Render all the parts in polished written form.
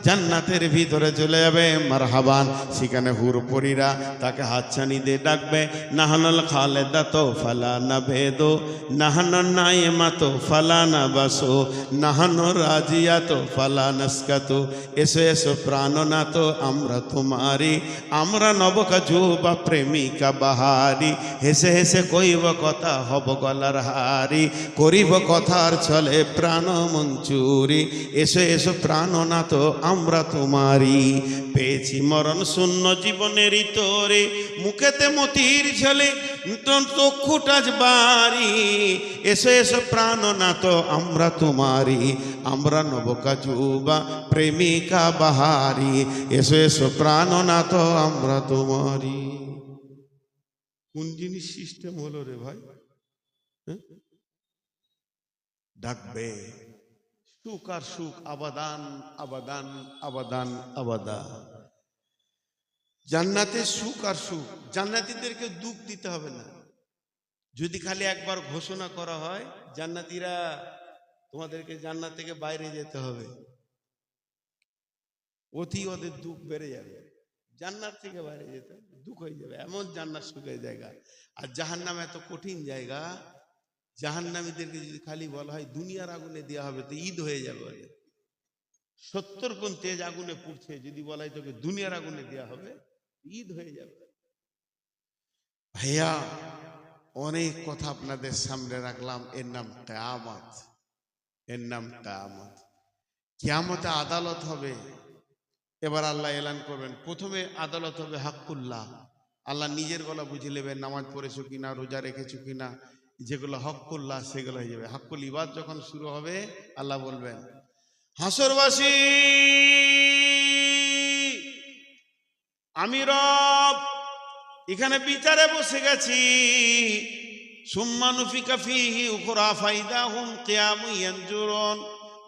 জান্নাতের ভিতরে চলে যাবে, মারহাবান। সেখানে হুরপরীরা তাকে হাতছানি দিয়ে ডাকবে, নাহানুল খালেদাতো ফালা নাবেদো, নাহানুন নাইমাতো ফালা নাবাসো, নাহানু রাজিয়াতো ফালা নাসকাতো। এসো এসো প্রাণনাথ আমরা তোমারি, আমরা নবকাজুবা প্রেমিকা বাহারি। হেসে হেসে কইব কথা হব গলার হারি, করিব কথার ছলে প্রাণ মঞ্চুরি। এসো এসো প্রাণনাথ আমরা তোমারি, পেয়েছি মরণ শূন্য জীবনের তোরে, মুখেতে মতির ঝলে চক্ষুটাজ বাড়ি। এসো এসো প্রাণনাথ আমরা তোমারি, আমরা নবকাজুবা প্রেমিকা বাহারি। এসো এসো প্রাণনাথ আমরা তোমারি। কোন জিনিস সিস্টেম হলো রে ভাই? ডাকবে সুখ আর সুখ, আবাদান আবাদান আবাদান আবাদা। জান্নাতে সুখ আর সুখ, জান্নাতীদেরকে দুঃখ দিতে হবে না। যদি খালি একবার ঘোষণা করা হয় জান্নাতীরা তোমাদেরকে জান্নাত থেকে বাইরে যেতে হবে, অতি ওদের দুঃখ বেড়ে যাবে। জান্নাত থেকে বাইরে যেতে দুঃখ হয়ে যাবে, এমন জান্নাত সুখের জায়গা। আর জাহান্নাম এত কঠিন জায়গা, জাহান্নামীদেরকে যদি খালি বলা হয় দুনিয়ার আগুনে দেওয়া হবে তো ঈদ হয়ে যাবে। 70 কোন তেজ আগুনে পুড়ছে, যদি বলা হয় তোকে দুনিয়ার আগুনে দেওয়া হবে ঈদ হয়ে যাবে। ভাইয়া অনেক কথা আপনাদের সামনে রাখলাম, এর নাম কিয়ামত, এর নাম কিয়ামত। কিয়ামতে আদালত হবে। এবার আল্লাহ এলান করবেন, প্রথমে আদালত হবে হাক্কুল্লাহ। আল্লাহ নিজের গলা বুঝে নেবেন, নামাজ পড়েছো কিনা, রোজা রেখেছো কিনা, যেগুলো হক্কুল্লাহ সেগুলো হয়ে যাবে। হাক্কুল ইবাদ যখন শুরু হবে আল্লাহ বলবেন, হাসরবাসী আমি রব এখানে বিচারে বসে গেছি। সুম্মা নুফিকা ফীহি উখরা ফাইদাহুম কিয়ামুন ইয়ানজুরুন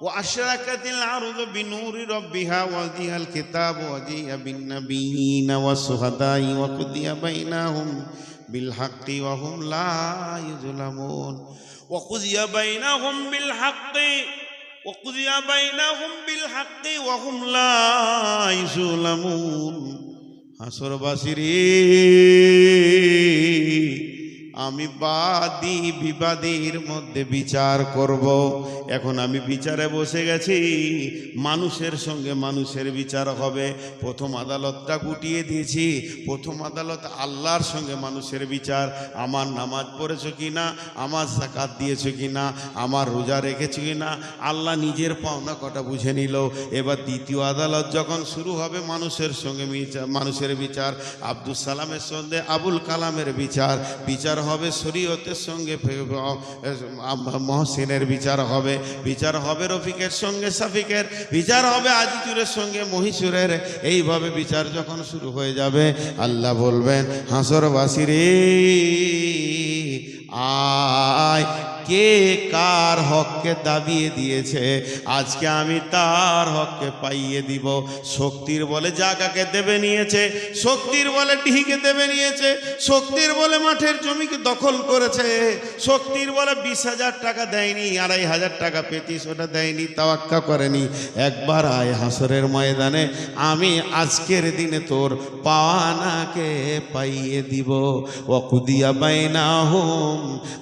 ওয়া আশরাকাতিল আরদু বিনূরি রাব্বিহা ওয়া জিয়াল কিতাবু ওয়া জিয়া বিন নাবিয়িনা ওয়াস শুহাদাই ওয়া কুদিয়া বাইনাহুম বিল হাক্কি ওয়া হুম লা ইউযলামুন ওয়া কুদিয়া বাইনাহুম বিল হাক্কি ওয়া কুদিয়া বাইনাহুম বিল হাক্কি ওয়া হুম লা ইউযলামুন। হাসরবাসী রে, আমি বাদী বিবাদীর মধ্যে বিচার করব। এখন আমি বিচারে বসে গেছি, মানুষের সঙ্গে মানুষের বিচার হবে। প্রথম আদালতটা গুটিয়ে দিয়েছি, প্রথম আদালত আল্লাহর সঙ্গে মানুষের বিচার। আমার নামাজ পড়েছো কিনা, আমার যাকাত দিয়েছো কিনা, আমার রোজা রেখেছো কিনা, আল্লাহ নিজের পাওনা কটা বুঝে নিল। এবার দ্বিতীয় আদালত যখন শুরু হবে মানুষের সঙ্গে মানুষের বিচার, আব্দুল সালামের সঙ্গে আবুল কালামের বিচার, বিচার হবে শরীয়তের সঙ্গে মহসিনের বিচার হবে, বিচার হবে রফিকের সঙ্গে সাফিকের, বিচার হবে আজিজুরের সঙ্গে মহিষুরের। এইভাবে বিচার যখন শুরু হয়ে যাবে আল্লাহ বলবেন, হাসরবাসী রে আয়, কে কার হককে দাবিয়ে দিয়েছে আজকে আমি তার হককে পাইয়ে দিব। শক্তির বলে জায়গাকে দেবে নিয়েছে, শক্তির বলে ডিহিকে দেবে নিয়েছে, শক্তির বলে মাঠের জমিকে দখল করেছে, শক্তির বলে 20,000 টাকা দেয়নি, 2,500 টাকা পেতিস ওটা দেয়নি, তাওয়াক্কা করেনি। একবার আয় হাসরের ময়দানে, আমি আজকের দিনে তোর পাওয়ানাকে পাইয়ে দিব। ওয়াকুদিয়া বাইনাহুম,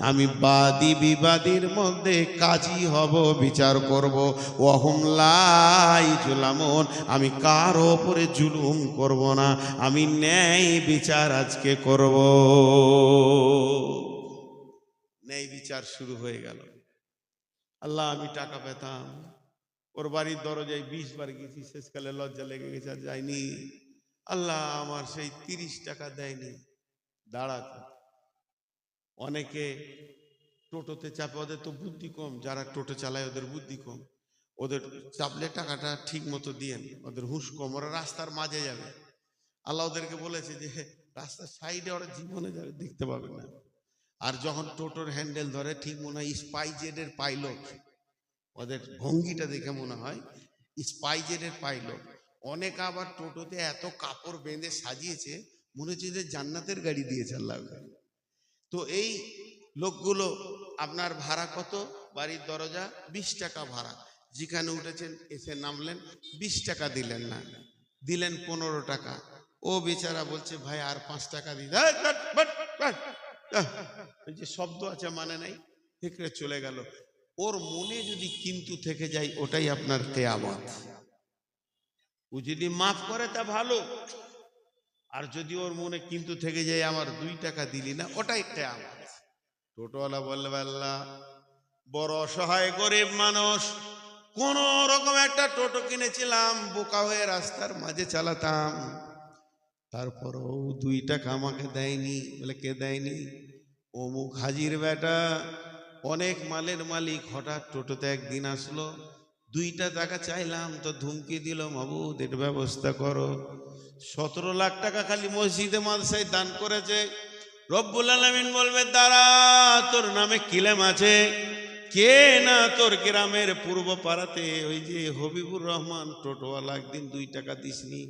আমি বাদী বিবাদীর মধ্যে কাজী হব, বিচার করব। ওয়াহুম লা ইউযলামুন, আমি কারো উপরে জুলুম করব না, আমি ন্যায় বিচার আজকে করব। ন্যায় বিচার শুরু হয়ে গেল। আল্লাহ আমি টাকা পেতাম, ওর বাড়ির দরজায় 20 বার গেছি, শেষকালে লজ্জা লেগে গেছে আর যাইনি। আল্লাহ আমার সেই 30 টাকা দেয়নি। দাঁড়াতে অনেকে টোটোতে চাপে, ওদের তো বুদ্ধি কম, যারা টোটো চালায় ওদের বুদ্ধি কম, ওদের চাপলে টাকাটা ঠিক মতো দিয়েন, ওদের হুঁশ কম, ওরা রাস্তার মাঝে যাবে। আল্লাহ ওদেরকে বলেছে যে রাস্তার সাইডে ওরা জীবনে যাবে, দেখতে পাবে না। আর যখন টোটোর হ্যান্ডেল ধরে ঠিক মনে হয় স্পাইজেটের পাইলট, ওদের ভঙ্গিটা দেখে মনে হয় স্পাইজেটের পাইলট। অনেক আবার টোটোতে এত কাপড় বেঁধে সাজিয়েছে মনে হচ্ছে যে জান্নাতের গাড়ি দিয়েছে আল্লাহ। তো এই লোকগুলো আপনার ভাড়া কত? বাড়ির দরজা 20 টাকা ভাড়া, যেখানে উঠেছেন এসে নামলেন, 20 টাকা দিলেন না, দিলেন 15 টাকা। ও বেচারা বলছে ভাই আর 5 টাকা দিন। এই যে শব্দ আছে মানে নাই, হেঁকড়ে চলে গেল। ওর মনে যদি কিন্তু থেকে যায় ওটাই আপনার কিয়ামত। ও যদি মাফ করে তা ভালো, আর যদি ওর মনে কিন্তু থেকে যায় আমার 2 টাকা দিলি না, ওটাই কিয়ামত। টোটোওয়ালা বলবে আল্লাহ বড় অসহায় গরিব মানুষ, কোন রকম একটা টোটো কিনেছিলাম, বোকা হয়ে রাস্তার মাঝে চালাতাম, তারপরও 2 টাকা আমাকে দেয়নি। বলে কে দেয়নি? অমুক হাজির বেটা, অনেক মালের মালিক, হঠাৎ টোটোতে একদিন আসলো, 2 টাকা চাইলাম তো ধুমকি দিল, মাবুদ এর ব্যবস্থা করো। 17 লাখ টাকা খালি মসজিদে মাদ্রাসায় দান করেছে। রব্বুল আলামিন বলবে দাঁড়া, তোর নামে কিলেম আছে। কে না তোর গ্রামের পূর্ব পাড়াতে ওই যে হবিবুর রহমান টোটোওয়ালা, একদিন 2 টাকা দিসনি।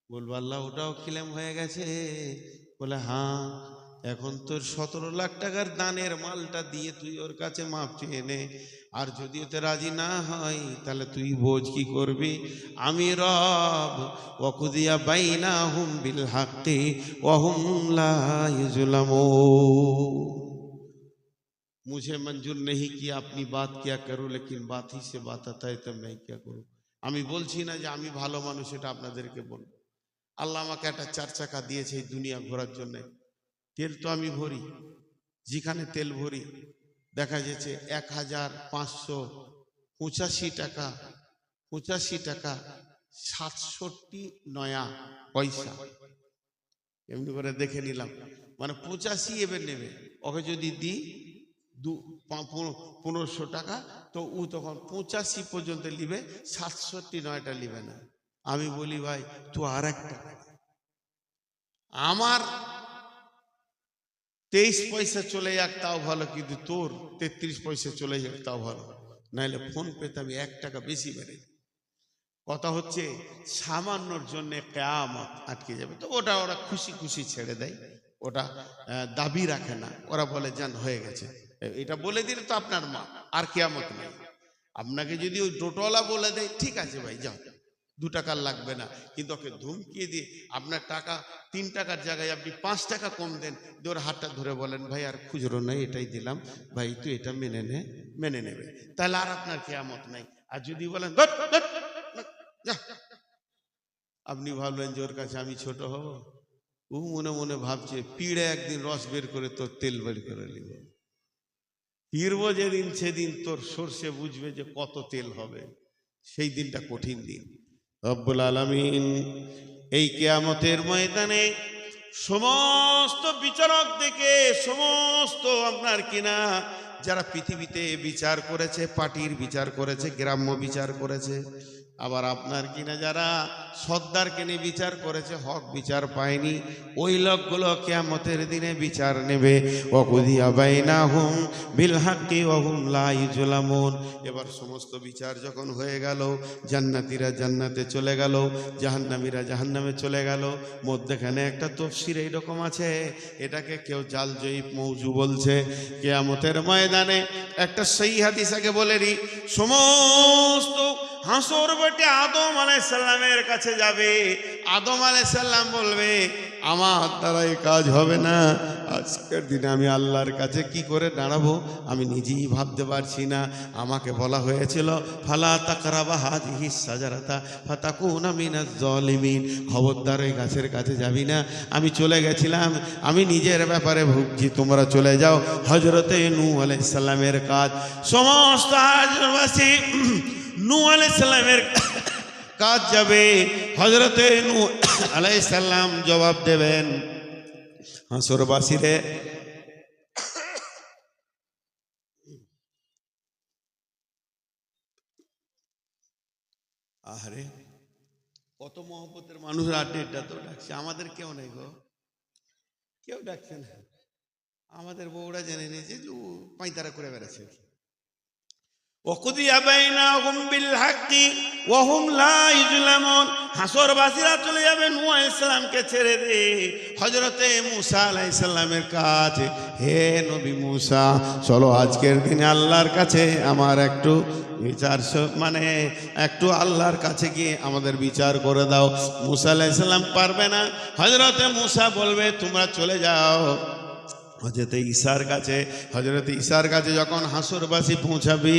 বলবো আল্লাহ ওটাও ক্লেম হয়ে গেছে? বলে হ্যাঁ। এখন তোর 17 লাখ টাকার দানের মালটা দিয়ে তুই ওর কাছে মাপ চেয়ে নে, আর যদি ওতে রাজি না হয় তাহলে তুই বোঝ কি করবি। আমি রব ওয়াকুদিয়া বাইনাহুম বিল হাক্কি ওয়া হুম লা ইউজলামুন। मुझे मंजूर नहीं किया अपनी बात क्या करूं, लेकिन बात ही से बात आता है तो मैं क्या करूं। আমি বলছি না যে আমি ভালো মানুষ, এটা আপনাদেরকে বলবো। আল্লাহ আমাকে একটা 4 চাকা দিয়েছে এই দুনিয়া ঘোরার জন্য। তেল তো আমি ভরি, যেখানে তেল ভরি দেখা যাচ্ছে 1585 টাকা, 67 নয়া পয়সা। এমনি করে দেখে নিলাম, মানে 85 এবার নেবে। ওকে যদি দিই 1500 টাকা, তো ও তখন 85 পর্যন্ত নিবে, 67 নিবে না। আমি বলি ভাই তুই আর একটা, আমার 23 পয়সা চলে যাক তাও ভালো, কিন্তু তোর 33 পয়সা চলে যাক তাও ভালো, নাহলে ফোন পেতে আমি 1 টাকা বেশি বেড়ে। কথা হচ্ছে সামান্যর জন্য কিয়ামত আটকে যাবে। তো ওটা ওরা খুশি খুশি ছেড়ে দেয়, ওটা দাবি রাখে না। ওরা বলে যান হয়ে গেছে, এটা বলে দিলে তো আপনার মা, আর কিয়ামত নেই। আপনাকে যদি ওই টোটোওয়ালা বলে দেয় ঠিক আছে ভাই যাও, 2 টাকা লাগবে না, কিন্তু ওকে ধমকিয়ে দিয়ে আপনার টাকা 3 টাকার জায়গায় আপনি 5 টাকা কম দেন, ওর হাতটা ধরে বলেন ভাই আর খুচরো নাই, এটাই দিলাম ভাই, তুই এটা মেনে নেবে, তাহলে আর আপনার কিয়ামত নাই। আর যদি বলেন আপনি ভাবলেন যে ওর কাছে আমি ছোট হব, ও মনে মনে ভাবছে পিড়ে একদিন রস বের করে তোর তেল বের করে নিব। পিড়বো যেদিন সেদিন তোর সর্ষে বুঝবে যে কত তেল হবে, সেই দিনটা কঠিন দিন। রব্বুল আলামিন এই কিয়ামতের ময়দানে সমস্ত বিচারক দেখে, সমস্ত আপনার কিনা যারা পৃথিবীতে বিচার করেছে, পার্টির বিচার করেছে, গ্রাম্য বিচার করেছে, আবার আপনার কিনা যারা সর্দারকে নিয়ে বিচার করেছে, হক বিচার পায়নি, ওই লোকগুলো কিয়ামতের দিনে বিচার নেবে। ওয়াকুদিয়া বাইনাহুম বিল হাক্কি ওয়া হুম লা ইউজলামুন। এবার সমস্ত বিচার যখন হয়ে গেল, জান্নাতীরা জান্নাতে চলে গেল, জাহান্নামীরা জাহান্নামে চলে গেল। মধ্যখানে একটা তফসির এইরকম আছে, এটাকে কেউ জাল জয়ীফ মৌজু বলছে। কিয়ামতের ময়দানে একটা সহি হাদিস আগে বলে নি, সমস্ত হাসর বেটে আদম আলাইহিস সালামের কাছে যাবে। আদম আলাইহিস সালাম বলবে আমার দ্বারা এই কাজ হবে না, আজকের দিনে আমি আল্লাহর কাছে কি করে দাঁড়াবো আমি নিজেই ভাবতে পারছি না। আমাকে বলা হয়েছিল ফালা তাকরাবা হাযিহি শাজারাতা ফাতাকুনা মিনাজ জালিমিন, খবরদার ওই গাছের কাছে যাবি না। আমি চলে গেছিলাম, আমি নিজের ব্যাপারে ভুগছি, তোমরা চলে যাও। হযরতে নূহ আলাইহিস সালামের কাজ, সমস্ত হাজরবাসী নূহ আলাইহিস সালামের কাজ যাবে। হযরতে নূহ আলাইহিস সালাম জবাব দেবেন হাসরবাসীরে, আরে কত মহব্বতের মানুষ আড্ডা তো ডাকছে, আমাদের কেউ নেই গো, কেউ ডাকছে না। আমাদের বউরা জেনে নিয়েছে যে পাইতারা করে বেড়াচ্ছে। ওয়াকুদিয়া বাইনাহুম বিল হাক্কি ওয়া হুম লা ইজলামুন। হাসরবাসীরা চলে যাবে নূহ আলাইহিস সালামকে ছেড়ে দিয়ে হযরতে মূসা আলাইহিস সালামের কাছে। হে নবী মূসা, চলো আজকের দিনে আল্লাহর কাছে আমার একটু বিচার, মানে একটু আল্লাহর কাছে গিয়ে আমাদের বিচার করে দাও। মূসা আলাইহিস সালাম পারবে না। হযরতে মূসা বলবে তোমরা চলে যাও হযরতে ঈসার কাছে। হযরত ঈসার কাছে যখন হাসরবাসী পৌঁছাবি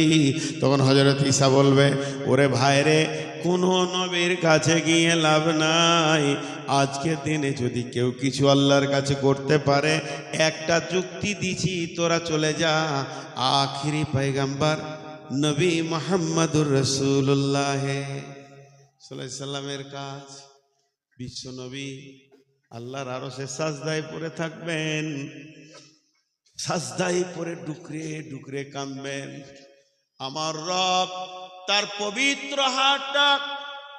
তখন হযরত ঈসা বলবে, ওরে ভাইরে, কোনো নবীর কাছে গিয়ে লাভ নাই। আজকের দিনে যদি কেউ কিছু আল্লাহর কাছে করতে পারে, একটা যুক্তি দিছি, তোরা চলে যা আখিরি পয়গম্বর নবী মুহাম্মদুর রাসূলুল্লাহ সাল্লাল্লাহু আলাইহি সাল্লামের কাজ। বিশ্ব নবী আল্লাহর আরশে সাজদায় পড়ে থাকবেন, সাজদায় পড়ে ডুকরে ডুকরে কাঁদবেন। আমার রব তার পবিত্র হাতটা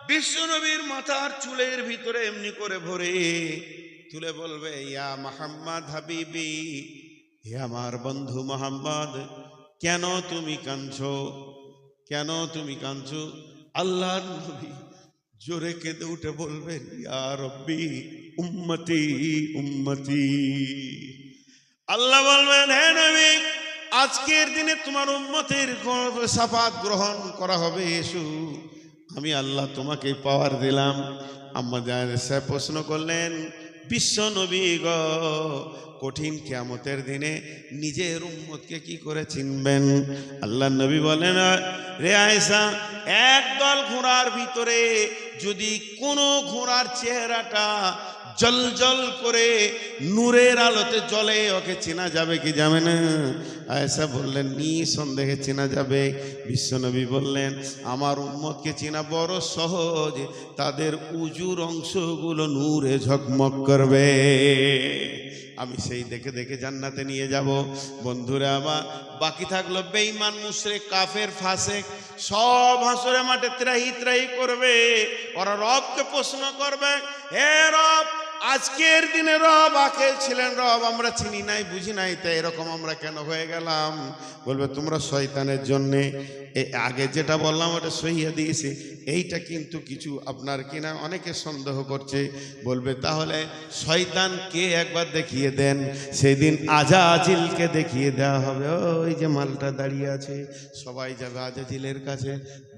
বিশ্বনবীর মাথার চুলের ভিতরে এমনি করে ভরে তুলে বলবে, ইয়া মুহাম্মদ হাবিবি, হে আমার বন্ধু মুহাম্মদ, কেন তুমি কাঁদছো? কেন তুমি কাঁদছো? আল্লাহর নবী জোরে কেঁদে উঠে বলবেন, ইয়া রব্বি উম্মতি উম্মতি। আল্লাহ বলবেন, হে নবী, আজকের দিনে তোমার উম্মতের শাফাত গ্রহণ করা হবে। এসো, আমি আল্লাহ তোমাকে পাওয়ার দিলাম। আম্মা জান সাহেব প্রশ্ন করলেন, বিশ্ব নবী গ, কঠিন কিয়ামতের দিনে নিজের উম্মতকে কি করে চিনবেন? আল্লাহ নবী বলেন, রে আয়েশা, একদল ঘোড়ার ভিতরে যদি কোনো ঘোড়ার চেহারাটা জল জল করে নূরের আলোতে জ্বলে, ওকে চেনা যাবে কি যাবে না? আয়েশা বললেন, নিঃসন্দেহে চেনা যাবে। বিশ্বনবী বললেন, আমার উম্মতকে চেনা বড় সহজ, তাদের উজুর অংশগুলো নূরে ঝকমক করবে। আমি সেই দেখে দেখে জান্নাতে নিয়ে যাব। বন্ধুরা আমার, বাকি থাকলো বেঈমান, মুশরিক, কাফের, ফাসিক, সব হাসরের মাঠে ত্রাহি ত্রাহি করবে। ওরা রবকে প্রশ্ন করবে, হে রব, আজকের দিনে রব আকে ছিলেন, রব আমরা চিনি নাই বুঝি নাই, তাই এরকম আমরা কেন হয়ে গেলাম? বলবে, তোমরা শয়তানের জন্যে। আগে যেটা বললাম ওটা সহিয়া দিয়েছে, এইটা কিন্তু কিছু আপনার কিনা অনেকে সন্দেহ করছে। বলবে, তাহলে শয়তান কে একবার দেখিয়ে দেন। সেদিন আজাজিলকে দেখিয়ে দেওয়া হবে। ওই যে মালটা দাঁড়িয়ে আছে, সবাই যাবে আজাজিলের কাছে।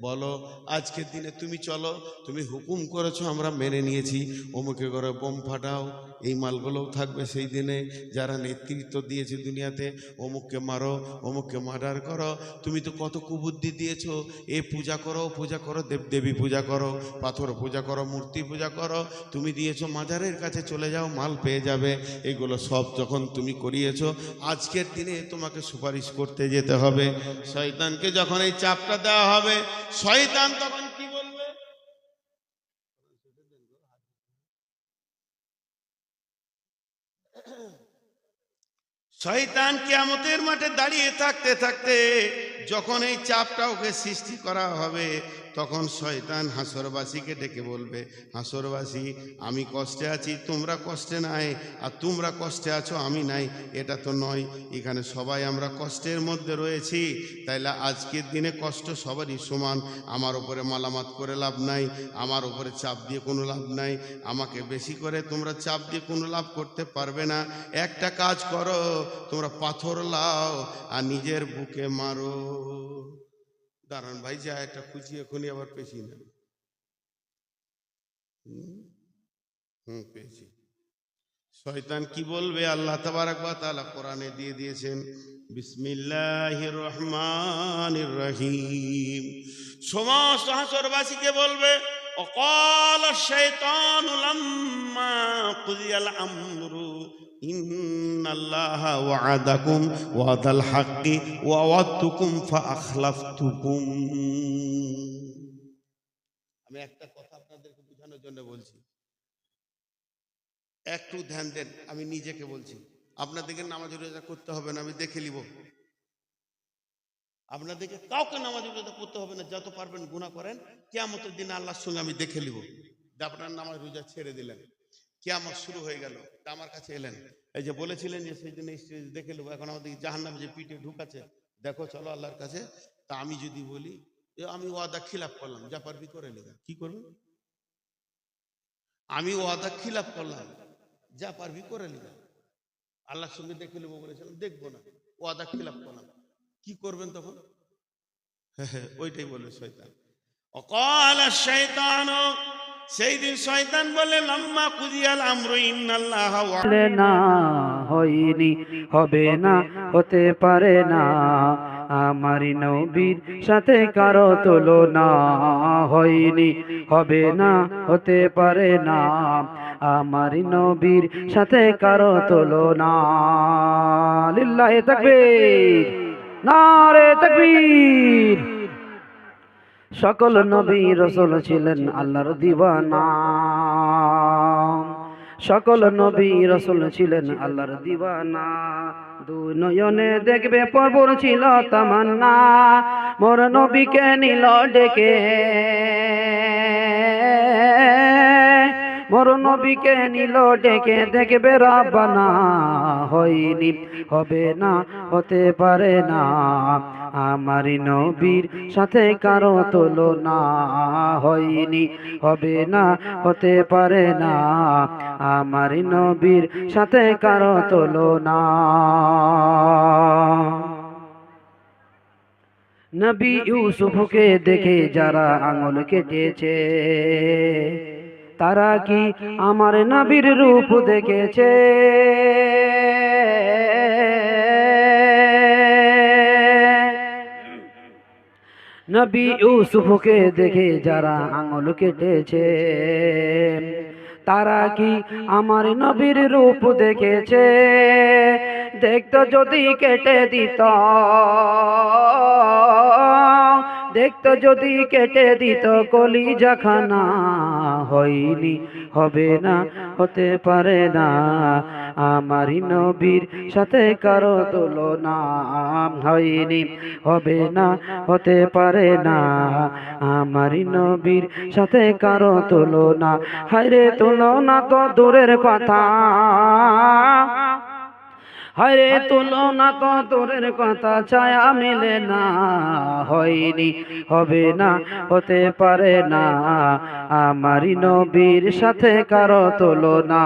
বলো, আজকের দিনে তুমি চলো, তুমি হুকুম করেছো, আমরা মেনে নিয়েছি, অমুকে করে বোম ফাটাও। এই মালগুলোও থাকবে সেই দিনে, যারা নেতৃত্ব দিয়েছে দুনিয়াতে, অমুককে মারো, অমুককে মার্ডার করো। তুমি তো কত কুবুদ্ধি দিয়েছো, এ পূজা করো, পূজা করো, দেবদেবী পূজা করো, পাথর পূজা করো, মূর্তি পূজা করো। তুমি দিয়েছো মাজারের কাছে চলে যাও, মাল পেয়ে যাবে। এগুলো সব যখন তুমি করিয়েছো, আজকের দিনে তোমাকে সুপারিশ করতে যেতে হবে। শয়তানকে যখন এই চাপটা দেওয়া হবে, শয়তান তখন কি বলবে? শয়তান কিয়ামতের মাঠে দাঁড়িয়ে থাকতে থাকতে যখন এই চাপটা ওকে সৃষ্টি করা হবে, তখন শয়তান হাসরবাসীকে ডেকে বলবে, হাসরবাসী, আমি কষ্টে আছি, তোমরা কষ্টে নাই, আর তোমরা কষ্টে আছো, আমি নাই, এটা তো নয়। এখানে সবাই আমরা কষ্টের মধ্যে রয়েছি, তাইলে আজকের দিনে কষ্ট সবারই সমান। আমার উপরে মালামাত করে লাভ নাই, আমার উপরে চাপ দিয়ে কোনো লাভ নাই, আমাকে বেশি করে তোমরা চাপ দিয়ে কোনো লাভ করতে পারবে না। একটা কাজ করো, তোমরা পাথর লাও আর নিজের বুকে মারো। দাঁড়ান ভাই, যা একটা খুশি এখনই আবার পেছি না। পেয়েছি। শয়তান কি বলবে? আল্লাহ তাবারক ওয়া তাআলা কোরআনে দিয়ে দিয়েছেন, বিসমিল্লাহির রহমানির রহিম। সমস্ত হাসরবাসীকে বলবে, وقال الشيطان لما قضي الأمر إن الله وعدكم وعد الحق ووعدتكم فأخلفتكم। আমি একটা কথা আপনাদেরকে বোঝানোর জন্য বলছি, একটু ধ্যান দেন। আমি নিজেকে বলছি, আপনাদেরকে নামাজ রোজা করতে হবে না, আমি দেখে নিব। আপনাদেরকে কাউকে নামাজ রোজা করতে হবে না, যত পারবেন গুনাহ করেন, কিয়ামতের দিন আল্লাহর সঙ্গে আমি দেখে নিব। আপনার নামাজ রোজা ছেড়ে দিলেন, কিয়ামত শুরু হয়ে গেল, আমার কাছে এলেন, এই যে বলেছিলেন যে সেই দিন দেখে নেবো, এখন আমাদের জাহান্নামে যে পিঠে ঢুকাচ্ছে, দেখো চলো আল্লাহর কাছে, তা আমি যদি বলি আমি ওয়াদা খিলাফ করলাম, যা পারবি করে নিগা, কি করবো? আমি ওয়াদা খিলাফ করলাম, যা পারবি করে নিগা, আল্লাহর সঙ্গে দেখে নেবো বলেছিলাম, দেখবো না, ওয়াদা খিলাফ করলাম, কি করবেন তখন? ওইটাই বলে শয়তান। অকাল শয়তান, সেই দিন শয়তান বলে লাম্মা কুদিয়াল আমরু ইন্নাল্লাহ না হয়নি, হবে না, হতে পারে না, আমার নবীর সাথে কারো তুলনা হয়নি, হবে না, হতে পারে না, আমার নবীর সাথে কারো তুলনা। লিল্লাহি তাকবীর, নারে তাকবীর। সকল নবী রাসূল ছিলেন আল্লাহর দিওয়ানা, সকল নবী রাসূল ছিলেন আল্লাহর দিওয়ানা, দুই নয়নে দেখবে প্রভুর ছিল তামান্না, মোর নবীকে নিল ডেকে, মোর নবীকে নিল ডেকে, দেখবে রাব্বানা হয়নি, হবে না, হতে পারে না, আমার নবীর সাথে কারো তুলনা হয়নি, হবে না, হতে পারে না, আমার নবীর সাথে কারো তুলনা। নবী ইউসুফকে দেখে যারা আঙুল কেটেছে, তারা কি আমার নবীর রূপ দেখেছে? নবী ইউসুফকে দেখে যারা আঙুল কেটেছে, তারা কি আমার নবীর রূপ দেখেছে? দেখতো যদি কেটে দিত, দেখতো যদি কেটে দিত কলিজাখানা, হয়নি, হবে না, হতে পারে না, আমার নবীর সাথে কারো তুলনা হয়নি, হবে না, হতে পারে না, আমার নবীর সাথে কারো তুলনা। হায়রে তুলনা তো দূরের কথা, হরে তুলনা তো দূরের কথা, ছায়া মিলে না, হয়নি, হবে না, হতে পারে না, আমার নবীর সাথে কারো তুলনা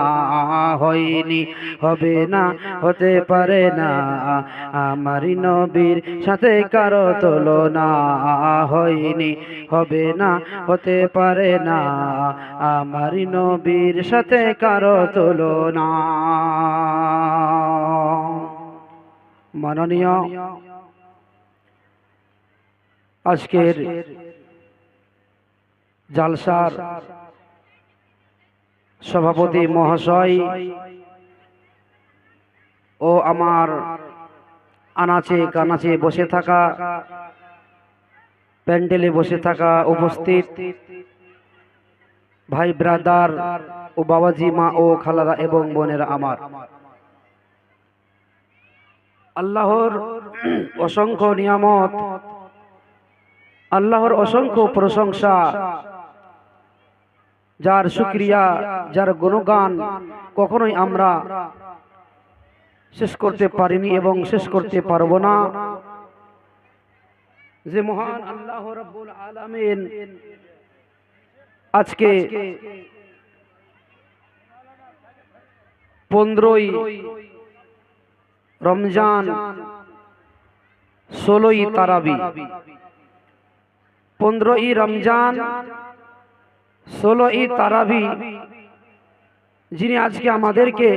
হয়নি, হবে না, হতে পারে না, আমার নবীর সাথে কারো তুলনা হয়নি, হবে না, হতে পারে না, আমার নবীর সাথে কারো তুলনা। মাননীয় আজকের জালসার সভাপতি মহাশয় ও আমার আনাচে কানাচে বসে থাকা, প্যান্ডেলে বসে থাকা উপস্থিত ভাই ব্রাদার ও বাবাজি, মা ও খালারা এবং বোনেরা আমার, আল্লাহর অসংখ্য নিয়ামত, আল্লাহর অসংখ্য প্রশংসা, যার শুকরিয়া, যার গুণগান কখনোই আমরা শেষ করতে পারিনি এবং শেষ করতে পারবো না। যে মহান আল্লাহ রাব্বুল আলামিন আজকে 15ই রমজান, 16ই তারাবি, 15ই রমজান, 16ই তারাবি, যিনি আজকে আমাদেরকে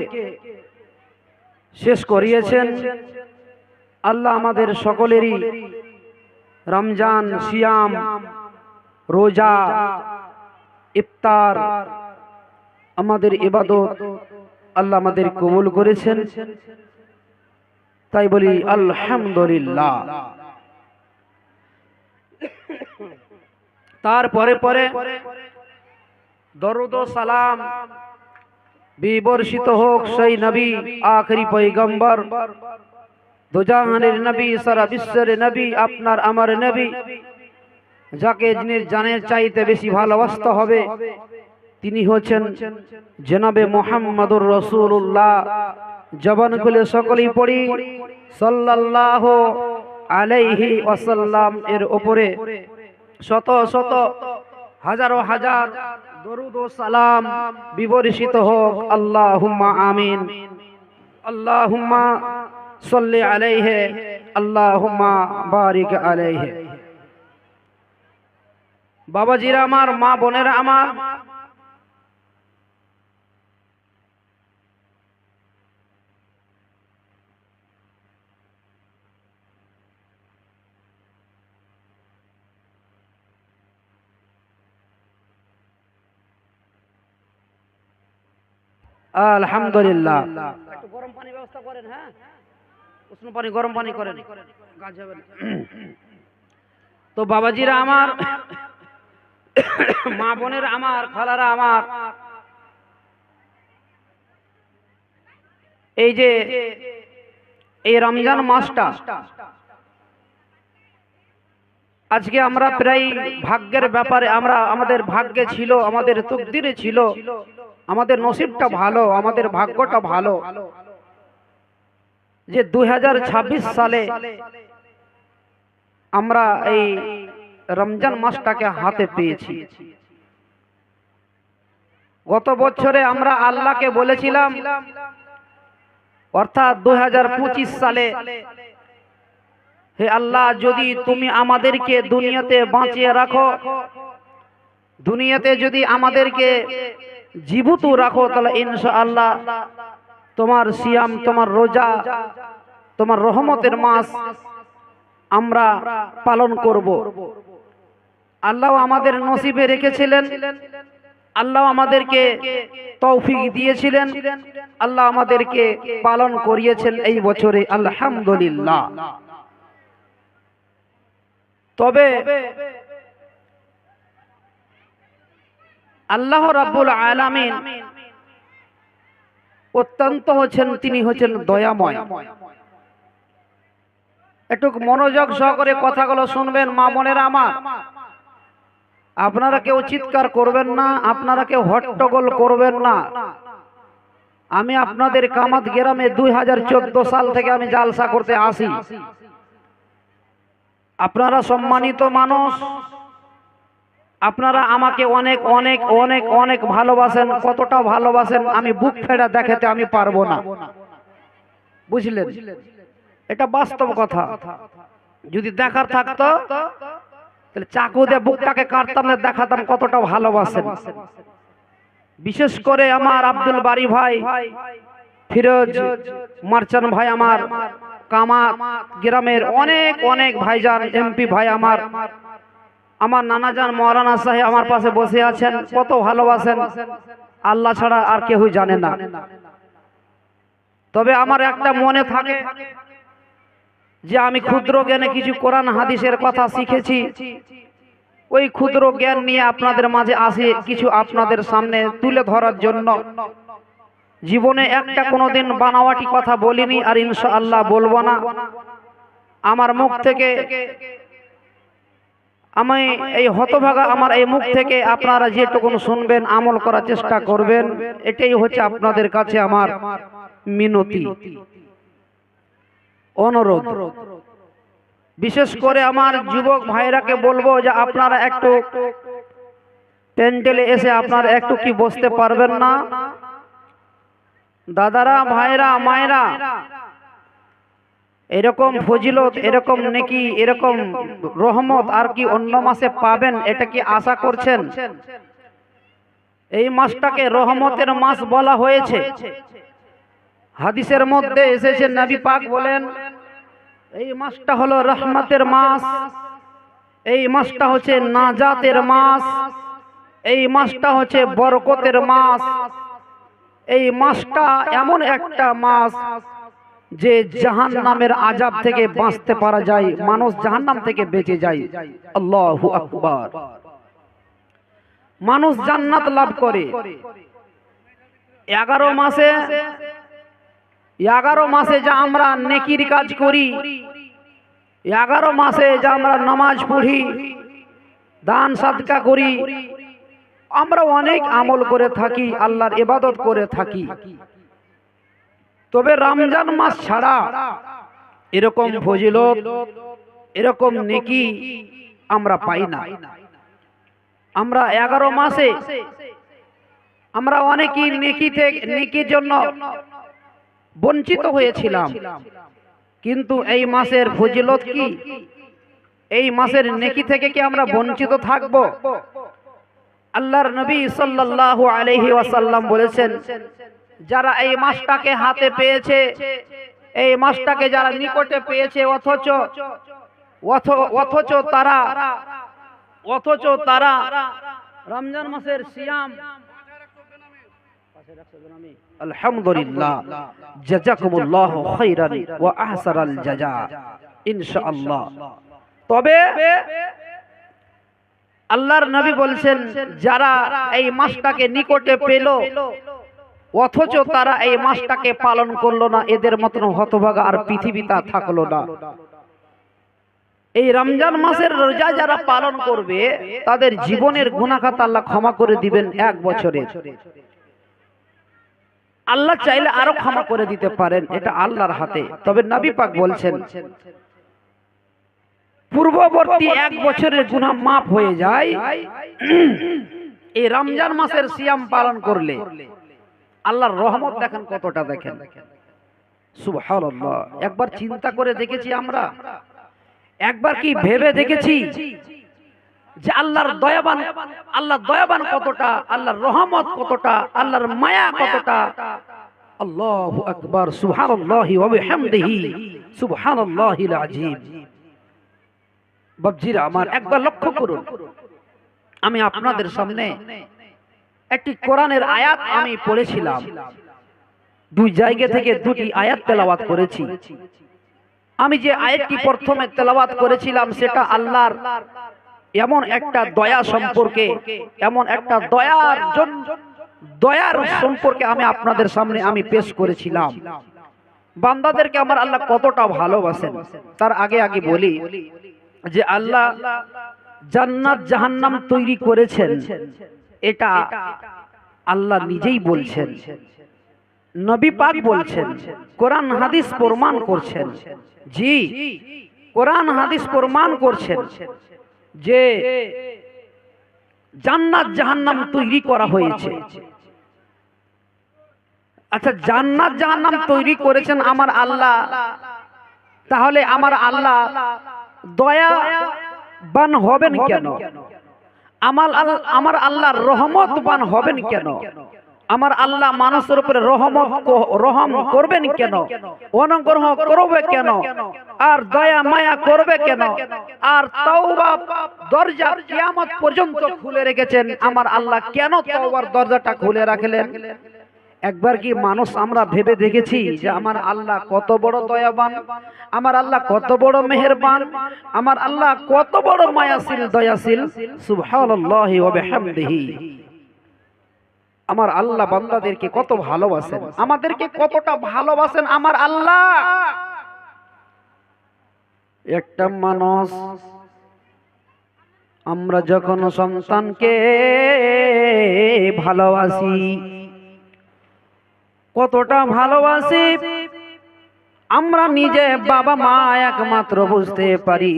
শেষ করিয়েছেন, আল্লাহ আমাদের সকলেরই রমজান, সিয়াম, রোজা, ইফতার, আমাদের ইবাদত আল্লাহ আমাদের কবুল করেছেন, তাই বলি আলহামদুলিল্লাহ। তারপরে পরে দরুদ ও সালাম বিবর্ষিত হোক সেই নবী, আখেরি পয়গম্বর, দুজাহানের নবী, সারা বিশ্বের নবী, আপনার আমার নবী, যাকে যিনি জানের চাইতে বেশি ভালোবাসতে হবে, তিনি হচ্ছেন জনাবে মুহাম্মদুর রাসূলুল্লাহ। জবান খুলে সকলেই পড়ি সাল্লাল্লাহু আলাইহি ওয়াসাল্লাম এর উপরে শত শত হাজারো হাজার দরুদ ও সালাম বিবর্ষিত হোক। আল্লাহুম্মা আমিন। আল্লাহুম্মা সাল্লি আলাইহি, আল্লাহুম্মা বারিক আলাইহি। বাবাজিরা আমার, মা বোনেরা আমার, আলহামদুলিল্লাহ। একটু গরম পানি ব্যবস্থা করেন। হ্যাঁ, উষ্ণ পানি, গরম পানি করেন, কাজ হবে না। তো বাবাজিরা আমার, মা বোনের আমার, খালারা আমার, এই যে এই রমজান মাসটা আজকে আমরা প্রায় ভাগ্যের ব্যাপারে, আমরা আমাদের ভাগ্যে ছিল, আমাদের তকদিরে ছিল, আমাদের নসিবটা ভালো, আমাদের ভাগ্যটা ভালো যে 2026 সালে আমরা এই রমজান মাসটাকে হাতে পেয়েছি। গত বছরে আমরা আল্লাহকে বলেছিলাম, অর্থাৎ 2025 সালে, হে আল্লাহ, যদি তুমি আমাদেরকে দুনিয়াতে বাঁচিয়ে রাখো, দুনিয়াতে যদি আমাদেরকে জীবিত রাখো, তাহলে ইনশাআল্লাহ তোমার সিয়াম, তোমার রোজা, তোমার রহমতের মাস আমরা পালন করব। আল্লাহ আমাদের নসিবে রেখেছিলেন, আল্লাহ আমাদেরকে তৌফিক দিয়েছিলেন, আল্লাহ আমাদেরকে পালন করিয়েছেন এই বছরে, আলহামদুলিল্লাহ। তবে আল্লাহ রাব্বুল আলামিন অত্যন্ত হচ্ছেন, তিনি হচ্ছেন দয়াময়। একটু মনোযোগ সহকারে কথাগুলো শুনবেন মা বোনেরা আমার। আপনারা কেউ চিৎকার করবেন না, আপনারা কেউ হট্টগোল করবেন না। আমি আপনাদের কামাত গ্রামে 2014 সাল থেকে আমি জালসা করতে আসি। আপনারা সম্মানিত মানুষ, আপনারা আমাকে অনেক অনেক অনেক অনেক ভালোবাসেন। কতটা ভালোবাসেন আমি বুক ফেড়ে দেখাতে আমি পারবো না, বুঝলেন? এটা বাস্তব কথা। যদি দেখার থাকতো তাহলে চাকু দিয়ে বুকটাকে কাটতাম, না দেখাতাম কতটা ভালোবাসেন। বিশেষ করে আমার আব্দুল বারি ভাই, ফিরোজ মার্চান ভাই, আমার কামাত গ্রামের অনেক অনেক ভাইজান, এমপি ভাই আমার, আমার নানাজান মৌলানা সাহেব আমার পাশে বসে আছেন, কত ভালোবাসেন, আল্লাহ ছাড়া আর কেউই জানে না। তবে আমার একটা মনে থাকে যে আমি ক্ষুদ্র জ্ঞানে কিছু কোরআন হাদিসের কথা শিখেছি। ওই ক্ষুদ্র জ্ঞান নিয়ে আপনাদের মাঝে আসি, কিছু আপনাদের সামনে তুলে ধরার জন্য। জীবনে একটা কোনোদিন বানাওয়াটি কথা বলিনি, আর ইনশাআল্লাহ বলবো না। আমার মুখ থেকে, আমি এই হতভাগা আমার এই মুখ থেকে আপনারা যেটুকু শুনবেন, আমল করার চেষ্টা করবেন, এটাই হচ্ছে আপনাদের কাছে আমার মিনতি, অনুরোধ। বিশেষ করে আমার যুবক ভাইরাকে বলবো যে আপনারা একটু প্যান্ডেলে এসে আপনারা একটু কি বসতে পারবেন না? দাদারা, ভাইরা, মায়েরা, এরকম ফজিলত, এরকম নেকি, এরকম রহমত আর কি অন্য মাসে পাবেন, এটা কি আশা করছেন? এই মাসটাকে রহমতের মাস বলা হয়েছে। হাদিসের মধ্যে এসেছে, নবী পাক বলেন এই মাসটা হলো রহমতের মাস, এই মাসটা হচ্ছে নাজাতের মাস, এই মাসটা হচ্ছে বরকতের মাস। এই মাসটা এমন একটা মাস যে জাহান্নামের আযাব থেকে বাঁচতে পারা যায়, মানুষ জাহান্নাম থেকে বেঁচে যায়। আল্লাহু আকবার। মানুষ জান্নাত লাভ করে। 11 মাসে যা আমরা নেকির কাজ করি, 11 মাসে যা আমরা নামাজ পড়ি, দান সাদকা করি, আমরা অনেক আমল করে থাকি, আল্লাহর ইবাদত করে থাকি। তবে রমজান মাস ছাড়া এরকম ফজিলত, এরকম নেকি আমরা পাই না। আমরা 11 মাসে আমরা অনেকই নেকির জন্য বঞ্চিত হয়েছিলাম, কিন্তু এই মাসের ফজিলত কি? এই মাসের নেকি থেকে কি আমরা বঞ্চিত থাকব? আল্লাহর নবী সাল্লাল্লাহু আলাইহি ওয়াসাল্লাম বলেছেন, যারা এই মাসটাকে হাতে পেয়েছে, এই মাসটাকে যারা নিকটে পেয়েছে, অথচ তারা রমজান মাসের সিয়াম, আলহামদুলিল্লাহ, জাযাকুমুল্লাহু খাইরান ওয়া আহসানাল জাযা, ইনশাআল্লাহ। তবে আল্লাহর নবী বলছেন, যারা এই মাসটাকে নিকটে পেল অথচ তারা এই মাসটাকে পালন করলো না, এদের মতন হতভাগা আর পৃথিবীতে থাকলো না। এই রমজান মাসের রোজা যারা পালন করবে তাদের জীবনের গুনাহ খাতা আল্লাহ ক্ষমা করে দিবেন 1 বছরের। আল্লাহ চাইলে আরো ক্ষমা করে দিতে পারেন, এটা আল্লাহর হাতে। তবে নবী পাক বলছেন, পূর্ববর্তী 1 বছরের গুনাহ মাফ হয়ে যায় এই রমজান মাসের সিয়াম পালন করলে। আল্লাহর রহমত দেখেন কতটা, দেখেন সুবহানাল্লাহ। একবার চিন্তা করে দেখেছি আমরা, একবার কি ভেবে দেখেছি যে আল্লাহর দয়াবান কতটা, আল্লাহর রহমত কতটা, আল্লাহর মায়া কতটা। আল্লাহু আকবার, সুবহানাল্লাহি ওয়া বিহামদিহি, সুবহানাল্লাহিল আযীম। বাবজিরা আমার, একবার লক্ষ্য করুন, আমি আপনাদের সামনে একটি কোরআনের আয়াত আমি পড়েছিলাম, 2 জায়গা থেকে 2টি আয়াত তেলাওয়াত করেছি। আমি যে আয়াতটি প্রথমে তেলাওয়াত করেছিলাম সেটা আল্লাহর এমন একটা দয়া সম্পর্কে, এমন একটা দয়ার সম্পর্কে আমি আপনাদের সামনে আমি পেশ করেছিলাম। বান্দাদেরকে আমার আল্লাহ কতটা ভালোবাসেন তার আগে বলি যে আল্লাহ জান্নাত জাহান্নাম তৈরি করেছেন, এটা আল্লাহ নিজেই বলছেন, নবী পাক বলছেন, কোরআন হাদিস প্রমাণ করছেন। জি, কোরআন হাদিস প্রমাণ করছেন যে জান্নাত জাহান্নাম তৈরি করা হয়েছে। আচ্ছা, জান্নাত জাহান্নাম তৈরি করেছেন আমার আল্লাহ, তাহলে আমার আল্লাহ দয়াবান হবেন কেন? আমার আল্লাহ রহমতবান হবেন কেন? আমার আল্লাহ মানুষের উপরে রহম করবেন কেন? অনুগ্রহ করবে কেন? আর দয়া মায়া করবে কেন? আর তওবা দরজা কিয়ামত পর্যন্ত খুলে রেখেছেন আমার আল্লাহ, কেন তওবার দরজাটা খুলে রাখলেন? একবার কি মানুষ আমরা ভেবে দেখেছি যে আমার আল্লাহ কত বড় দয়াবান, আমার আল্লাহ কত বড় মেহেরবান, আমার আল্লাহ কত বড় মায়াশীল দয়াশীল? সুবহানাল্লাহি ওয়া বিহামদিহি। আমার আল্লাহ বান্দাদেরকে কত ভালোবাসেন, আমাদেরকে কতটা ভালোবাসেন আমার আল্লাহ। একটা মানুষ, আমরা যখন সন্তানকে ভালোবাসি, কতটা ভালোবাসি আমরা নিজে বাবা মা একমাত্র বুঝতে পারি।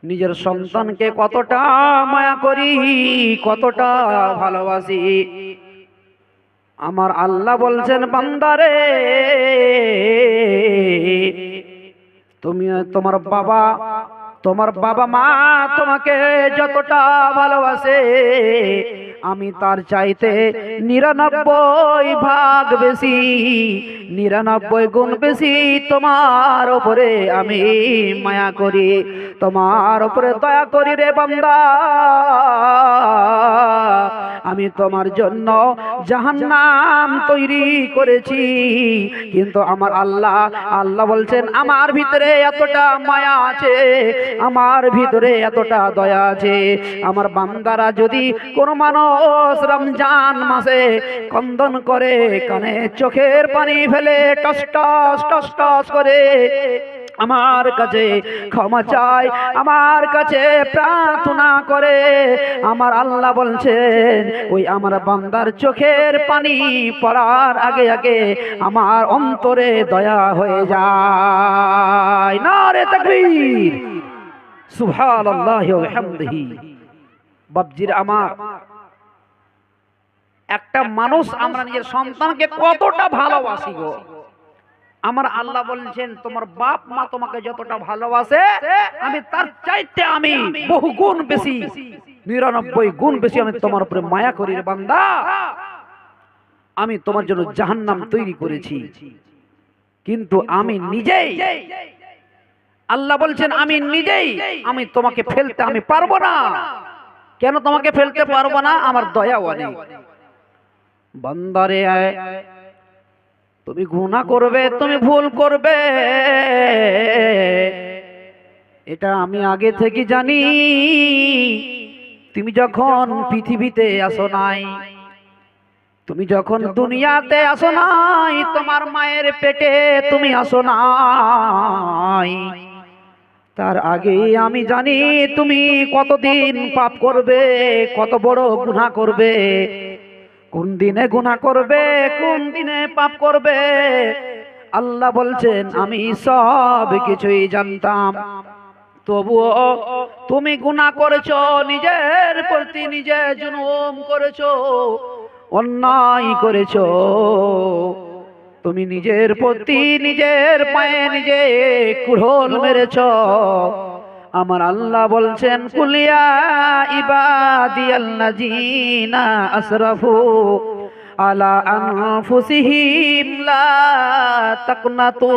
নিজের সন্তানকে কতটা মায়া করি, কতটা ভালোবাসি। আমার আল্লাহ বলছেন, বান্দারে তুমি তোমার বাবা মা তোমাকে যতটা ভালোবাসে আমি তার চাইতে 99 ভাগ বেশি, 99 গুণ বেশি তোমার উপরে আমি মায়া করি, তোমার উপরে দয়া করি রে বান্দা। আমি তোমার জন্য জাহান্নাম তৈরি করেছি, কিন্তু আমার আল্লাহ বলছেন আমার ভিতরে এতটা মায়া আছে, আমার ভিতরে এতটা দয়া আছে। আমার বান্দারা যদি কোনো মানুষ রমজান মাসে কন্দন করে, কানে চোখের পানি ফেলে, টস টস টস টস করে আমার কাছে ক্ষমা চায়, আমার কাছে প্রার্থনা করে। আমার আল্লাহ বলছেন ওই আমার বান্দার চোখের পানি পড়ার আগে আগে আমার অন্তরে দয়া হয়ে যায়। নারে তাকবীর, সুবহানাল্লাহি ওয়া বিহামদিহি। বাপজির আমার, একটা মানুষ আমরা নিজের সন্তানকে কতটা ভালোবাসি গো। আমার আল্লাহ বলছেন তোমার বাপ মা তোমাকে যতটা ভালোবাসে আমি তার চাইতে আমি বহু গুণ বেশি, 99 গুণ বেশি আমি তোমার উপরে মায়া করি রে বান্দা। আমি তোমার জন্য জাহান্নাম তৈরি করেছি, কিন্তু আমি নিজেই, আল্লাহ বলছেন আমি নিজেই আমি তোমাকে ফেলতে আমি পারবো না। কেন তোমাকে ফেলতে পারবো না? আমার দয়া অনেক। বান্দারে তুমি গুনাহ করবে, তুমি ভুল করবে, এটা আমি আগে থেকে জানি। তুমি যখন পৃথিবীতে আসো নাই, তুমি যখন দুনিয়াতে আসো নাই, তোমার মায়ের পেটে তুমি আসো নাই, তার আগে আমি জানি তুমি কতদিন পাপ করবে, কত বড় গুনাহ করবে, কোন দিনে গুনাহ করবে, কোন দিনে পাপ করবে। আল্লাহ বলছেন আমি সব কিছুই জানতাম, তবুও তুমি গুনাহ করেছো, নিজের প্রতি নিজে জুলুম করেছো, অন্যায় করেছো। তুমি নিজের প্রতি নিজের পায়ে নিজে কুড়োল মেরেছো। আমার আল্লাহ বলছেন কুলিয়া ইবাদিয়াল্লাযীনা আসরাফু আলা আনফুসিহিম লা তাকনাতু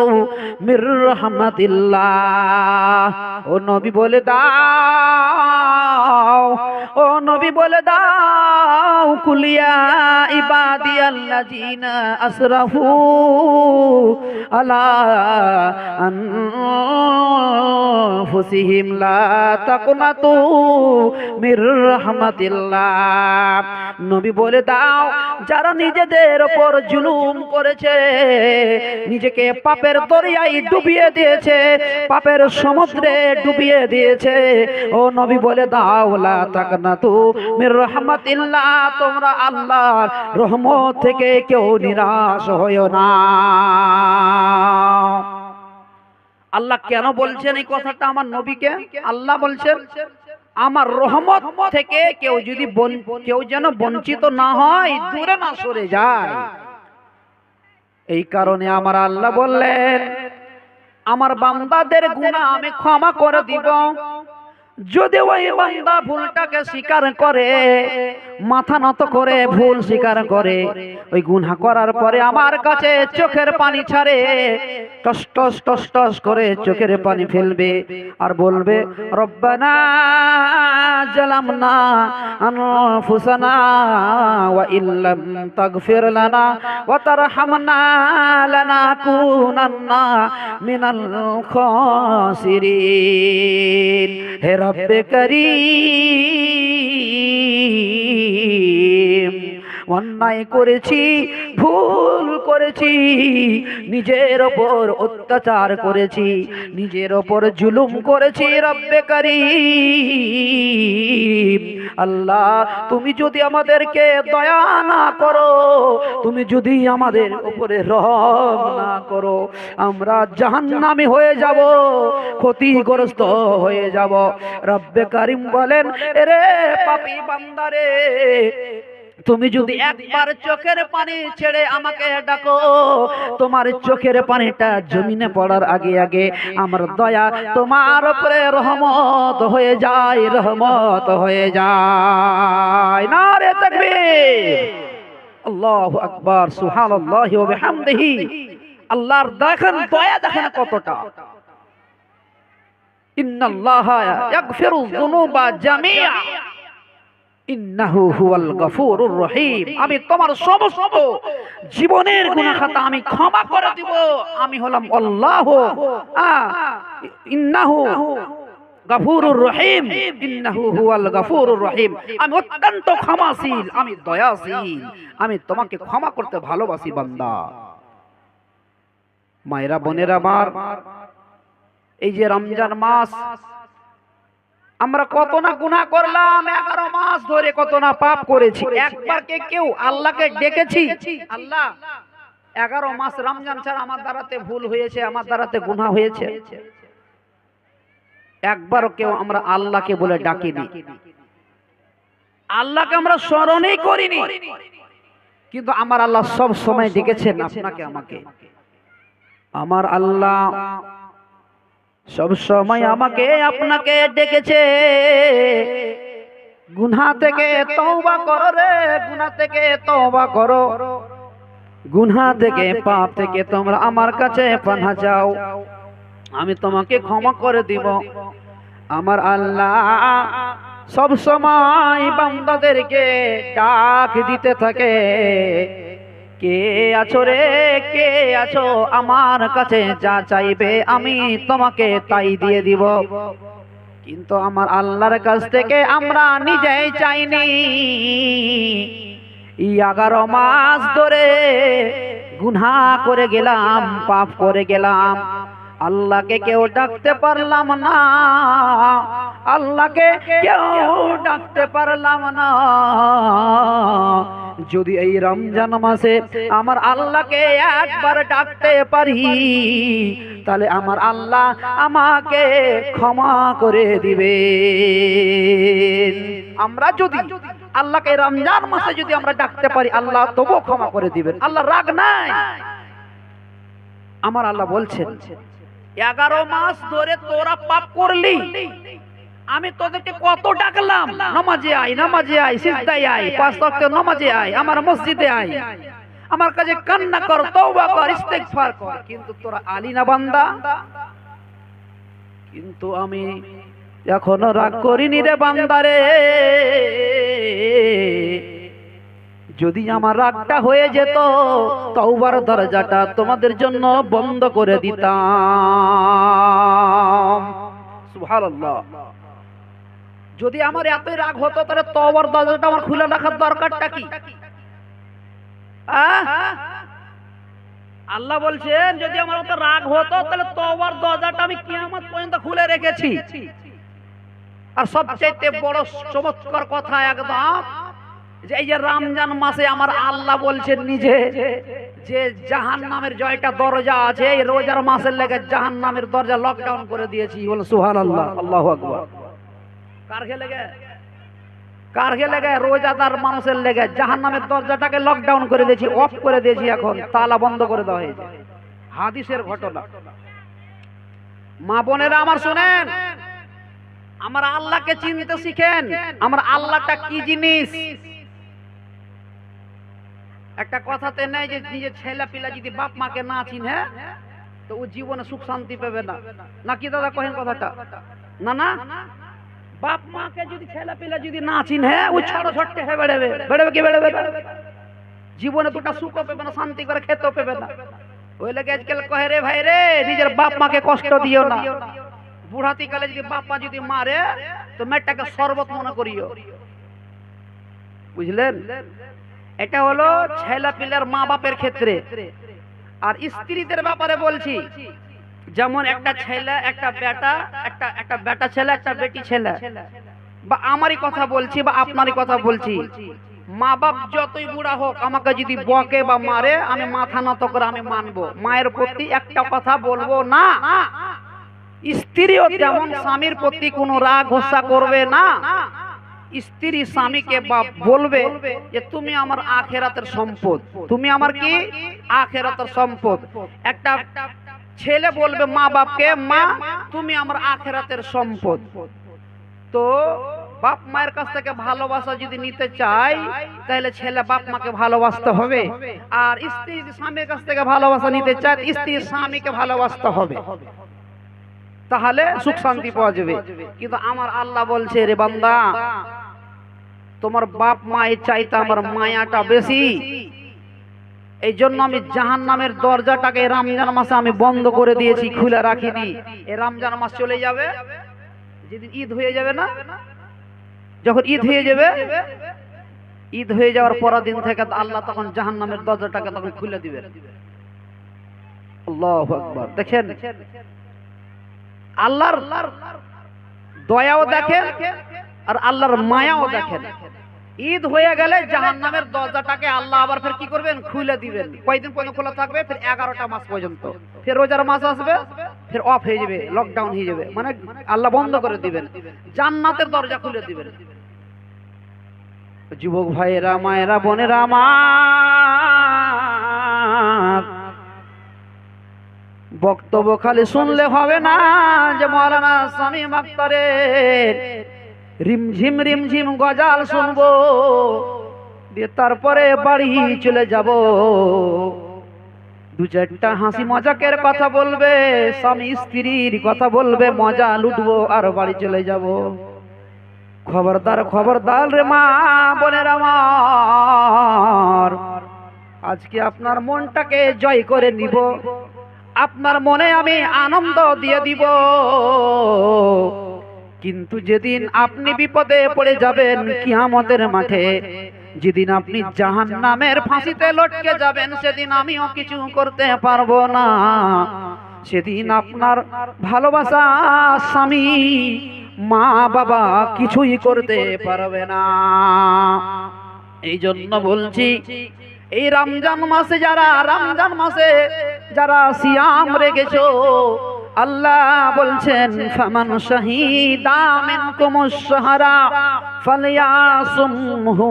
মির রাহমাতিল্লাহ। ও নবী বলে দাও, ও নবী বলে দাও, কুলিয়া ইবাদিয়াল্লাযীনা আসরাফু আলা আনফুসিহিম লা তাকনাতু মির রাহমাতিল্লাহ। নবী বলে দাও, যারা নিজেদের ওপর জুলুম করেছে, নিজেকে পাপের দরিয়ায় ডুবিয়ে দিয়েছে, পাপের সমুদ্রে ডুবিয়ে দিয়েছে, ও নবী বলে দাও লা তাকনাতু মির রাহমাতিল্লাহ, তোমরা আল্লাহর রহমত থেকে কেউ নিরাশ হয়ো না। আল্লাহ কেন বলছেন এই কথাটা আমার নবীকে? আল্লাহ বলছেন আমার রহমত থেকে কেউ যদি কেউ যেন বঞ্চিত না হয়, দূরে না সরে যায়। এই কারণে আমার আল্লাহ বললেন আমার বান্দাদের গুনাহ আমি ক্ষমা করে দিব, যদি ওই বান্দা ভুলটাকে স্বীকার করে, মাথা নত করে ভুল স্বীকার করে, ওই গুনাহ করার পরে আমার কাছে চোখের পানি ছাড়ে, টস টস টস টস করে চোখের পানি ফেলবে আর বলবে রব্বানা জালামনা আনফুসানা ওয়া ইল্লাম তাগফির লানা ওয়া তারহামনা লানাকুনান্না মিনাল খাসিরিন। হে রব্বে করিম, অন্যায় করেছি, ভুল করেছি, নিজের ওপর অত্যাচার করেছি, নিজের ওপর জুলুম করেছি। রব্বে করিম, আল্লাহ তুমি যদি আমাদেরকে দয়া না করো, তুমি যদি আমাদের উপরে রহম না করো, আমরা জাহান্নামী হয়ে যাব, ক্ষতিগ্রস্ত হয়ে যাব। রব্বে করিম বলেন এরে পাপী বান্দারে, তুমি যদি একবার চোখের পানি ছেড়ে আমাকে ডাকো, তোমার চোখের পানিটা জমিনে পড়ার আগে আগে আমার দয়া তোমার উপরে রহমত হয়ে যায়, রহমত হয়ে যায়। নারে তাকবীর, আল্লাহু আকবার, সুবহানাল্লাহি ওয়া বিহামদিহি। আল্লাহর দেখেন দয়া, দেখেন কতটা। ইন্নাল্লাহা ইয়াগফিরুয যুনুবা জামিআ ইন্নাহু হুয়াল গফুরুর রহিম। আমি তোমার সমস্ত জীবনের গুনাহ খাতা আমি ক্ষমা করে দিব, আমি হলাম আল্লাহ। ইন্নাহু গফুরুর রহিম, ইন্নাহু হুয়াল গফুরুর রহিম। আমি অত্যন্ত ক্ষমাশীল, আমি দয়াশীল, আমি তোমাকে ক্ষমা করতে ভালোবাসি বান্দা। মায়েরা বোনেরা আমার, এই যে রমজান মাস আমরা কত না গুনাহ করলাম, 11 মাস ধরে কত না পাপ করেছি। একবার কেউ আল্লাহকে ডেকেছি, আল্লাহ 11 মাস রমজান ছাড়া আমার দ্বারাতে ভুল হয়েছে, আমার দ্বারাতে গুনাহ হয়েছে, একবারও কেউ আমরা আল্লাহকে বলে ডাকিনি, আল্লাহকে আমরা স্মরণই করিনি। কিন্তু আমার আল্লাহ সব সময় ডেকেছেন আপনাকে আমাকে। আমার আল্লাহ সব সময় আমাকে আপনাকে ডেকেছে, গুনাহ থেকে তওবা করো রে, গুনাহ থেকে তওবা করো, গুনাহ থেকে পাপ থেকে তোমরা আমার কাছে পানাহ চাও, আমি তোমাকে ক্ষমা করে দিব। আমার আল্লাহ সব সময় বান্দাদেরকে ডাক দিতে থাকে, কে আছো রে, কে আছো, আমার কাছে যা চাইবে আমি তোমাকে তাই দিয়ে দিব। কিন্তু আমার আল্লাহর কাছ থেকে আমরা নিজেই চাইনি। 11 মাস ধরে গুনাহ করে গেলাম, পাপ করে গেলাম, আল্লাহকে কেউ ডাকতে পারলাম না, আল্লাহকে কেউ ডাকতে পারলাম না। যদি এই রমজান মাসে আমার আল্লাহকে একবার ডাকতে পারি, তাহলে আমার আল্লাহ আমাকে ক্ষমা করে দিবেন। আমরা যদি আল্লাহকে রমজান মাসে যদি আমরা ডাকতে পারি, আল্লাহ তবু ক্ষমা করে দিবেন, আল্লাহ রাগ নাই। আমার আল্লাহ বলছেন 11 মাস ধরে তোরা পাপ করলি, আমি তোদেরকে কত ডাকলাম, নামাজে আয়, নামাজে আয়, সিজদায় আয়, 5 ওয়াক্ত নামাজে আয়, আমার মসজিদে আয়, আমার কাছে কান্না কর, তওবা কর, ইস্তেগফার কর, কিন্তু তোরা আলি না বান্দা। কিন্তু আমি এখনো রাগ করিনি রে বান্দারে, যদি আমার রাগটা হয়ে যেত তওবার দরজাটা তোমাদের জন্য বন্ধ করে দিতাম। সুবহানাল্লাহ। যদি আমার এতই রাগ হতো তাহলে তওবার দরজাটা আমার খুলে রাখার দরকারটা কি? আল্লাহ বলছেন যদি আমার এত রাগ হতো তাহলে তওবার দরজাটা আমি কিয়ামত পর্যন্ত খুলে রেখেছি। আর সবচেয়ে বড় চমৎকার কথা একদম, যে এই যে রমজান মাসে আমার আল্লাহ বলছেন নিজে যে জাহান্নামের জয়টা দরজা আছে, এই রোজার মাসের লেগে জাহান্নামের দরজা লকডাউন করে দিয়েছি। বলে সুবহানাল্লাহ, আল্লাহু আকবার। কার লেগে? কার লেগে? রোজাদার মানুষের লেগে জাহান্নামের দরজাটাকে লকডাউন করে দিয়েছি, অফ করে দিয়েছি, এখন তালা বন্ধ করে দেওয়া হয়েছে। হাদিসের ঘটনা। মা বোনেরা আমার শুনেন, আমার আল্লাহকে চিনতে শিখেন। আমার আল্লাহটা কি জিনিস? একটা কথাতে নেই যে নিজের ছেলে পিলা যদি বাপ মাকে না চিনে তো ও জীবনে সুখ শান্তি পাবে না, নাকি দাদা কহেন কথাটা? না না, বাপ মাকে যদি ছেলে পিলা যদি না চিনে ও ছোট ছোট্ট হয়ে বেড়াবে, বেড়াবে কি বেড়াবে, জীবনে দুটা সুখও পাবে না, শান্তি করে খেতেও পাবে না। ওই লাগে আজকাল কহে রে ভাই রে, নিজের বাপ মাকে কষ্ট দিও না, বুড়াতি কালে যদি বাপ মা যদি মারে তো মেয়েটাকে শরবত মনে করিও। বুঝলেন? এটা হলো ছেলে পিলার মা বাপের ক্ষেত্রে। আর স্ত্রীদের ব্যাপারে বলছি, যেমন একটা ছেলে একটা বেটা, একটা বেটা ছেলে একটা বেটি ছেলে, বা আমারই কথা বলছি বা আপনারই কথা বলছি, মা বাপ যতই বুড়া হোক আমাকে যদি বকে বা মারে আমি মাথা নত করে আমি মানবো, মায়ের প্রতি একটা কথা বলবো না। স্ত্রীও তেমন স্বামীর প্রতি কোনো রাগ ঘোষা করবে না। স্ত্রী স্বামীকে বলবে যে তুমি আমার আখিরাতের সম্পদ, তুমি আমার কি আখিরাতের সম্পদ। একটা ছেলে বলবে মা বাপকে, মা তুমি আমার আখিরাতের সম্পদ। তো বাপ মায়ের কাছ থেকে ভালোবাসা যদি নিতে চাই তাহলে ছেলে বাপ মাকে ভালোবাসতে হবে, আর স্ত্রী স্বামীর কাছ থেকে ভালোবাসা নিতে চায় স্ত্রী স্বামীকে ভালোবাসতে হবে, তাহলে সুখ শান্তি পাওয়া যাবে। কিন্তু আমার আল্লাহ বলছে রে বান্দা, তোমার বাপ মায়ের চাইতে আমার মায়াটা বেশি। এই জন্য আমি জাহান্নামের দরজাটাকে রমজান মাসে আমি বন্ধ করে দিয়েছি, খুলে রাখিনি। এই রমজান মাস চলে যাবে, যেদিন ঈদ হয়ে যাবে না, যখন ঈদ হয়ে যাবে, ঈদ হয়ে যাওয়ার পরের দিন থেকে আল্লাহ তখন জাহান্নামের দরজাটাকে তখন খুলে দিবেন। আল্লাহু আকবার। দেখেন আল্লাহর দয়াও দেখেন আর আল্লাহর মায়াও দেখেন। ঈদ হয়ে গেলে জাহান্নামের দরজাটাকে আল্লাহ আবার ফের কি করবেন, খুলে দিবেন। কয়দিন পর্যন্ত খোলা থাকবে? ফের 11টা মাস পর্যন্ত। ফের রোজার মাস আসবে, ফের অফ হয়ে যাবে, লকডাউন হয়ে যাবে, মানে আল্লাহ বন্ধ করে দিবেন, জান্নাতের দরজা খুলে দিবেন। যুবক ভাইয়েরা, মায়েরা, বোনেরা আমার, বক্তব্য খালি শুনলে হবে না, যে মাওলানা শামীম আখতারের রিমঝিম রিমঝিম গজাল শুনবো, দিয়ে তারপরে বাড়ি চলে যাব। দু চারটা হাসি মজাকের কথা বলবে, স্বামী স্ত্রীর কথা বলবে, মজা লুটবো আর বাড়ি চলে যাব। খবরদার খবরদার রে মা বোনের আমার, আজকে আপনার মনটাকে জয় করে নিব, আপনার মনে আমি আনন্দ দিয়ে দিব। কিন্তু যেদিন আপনি বিপদে পড়ে যাবেন কিয়ামতের মাঠে, যেদিন আপনি জাহান্নামের ফাঁসিতে লটকে যাবেন, সেদিন আমিও কিছু করতে পারবো না। সেদিন আপনার ভালোবাসা স্বামী, মা বাবা কিছুই করতে পারবে না। এই জন্য বলছি, এই রমজান মাসে যারা সিয়াম রেখেছো, আল্লাহ বলছেন ফামান শাহিদা মিনকুমুশ শাহরা ফালইয়াসুমহু।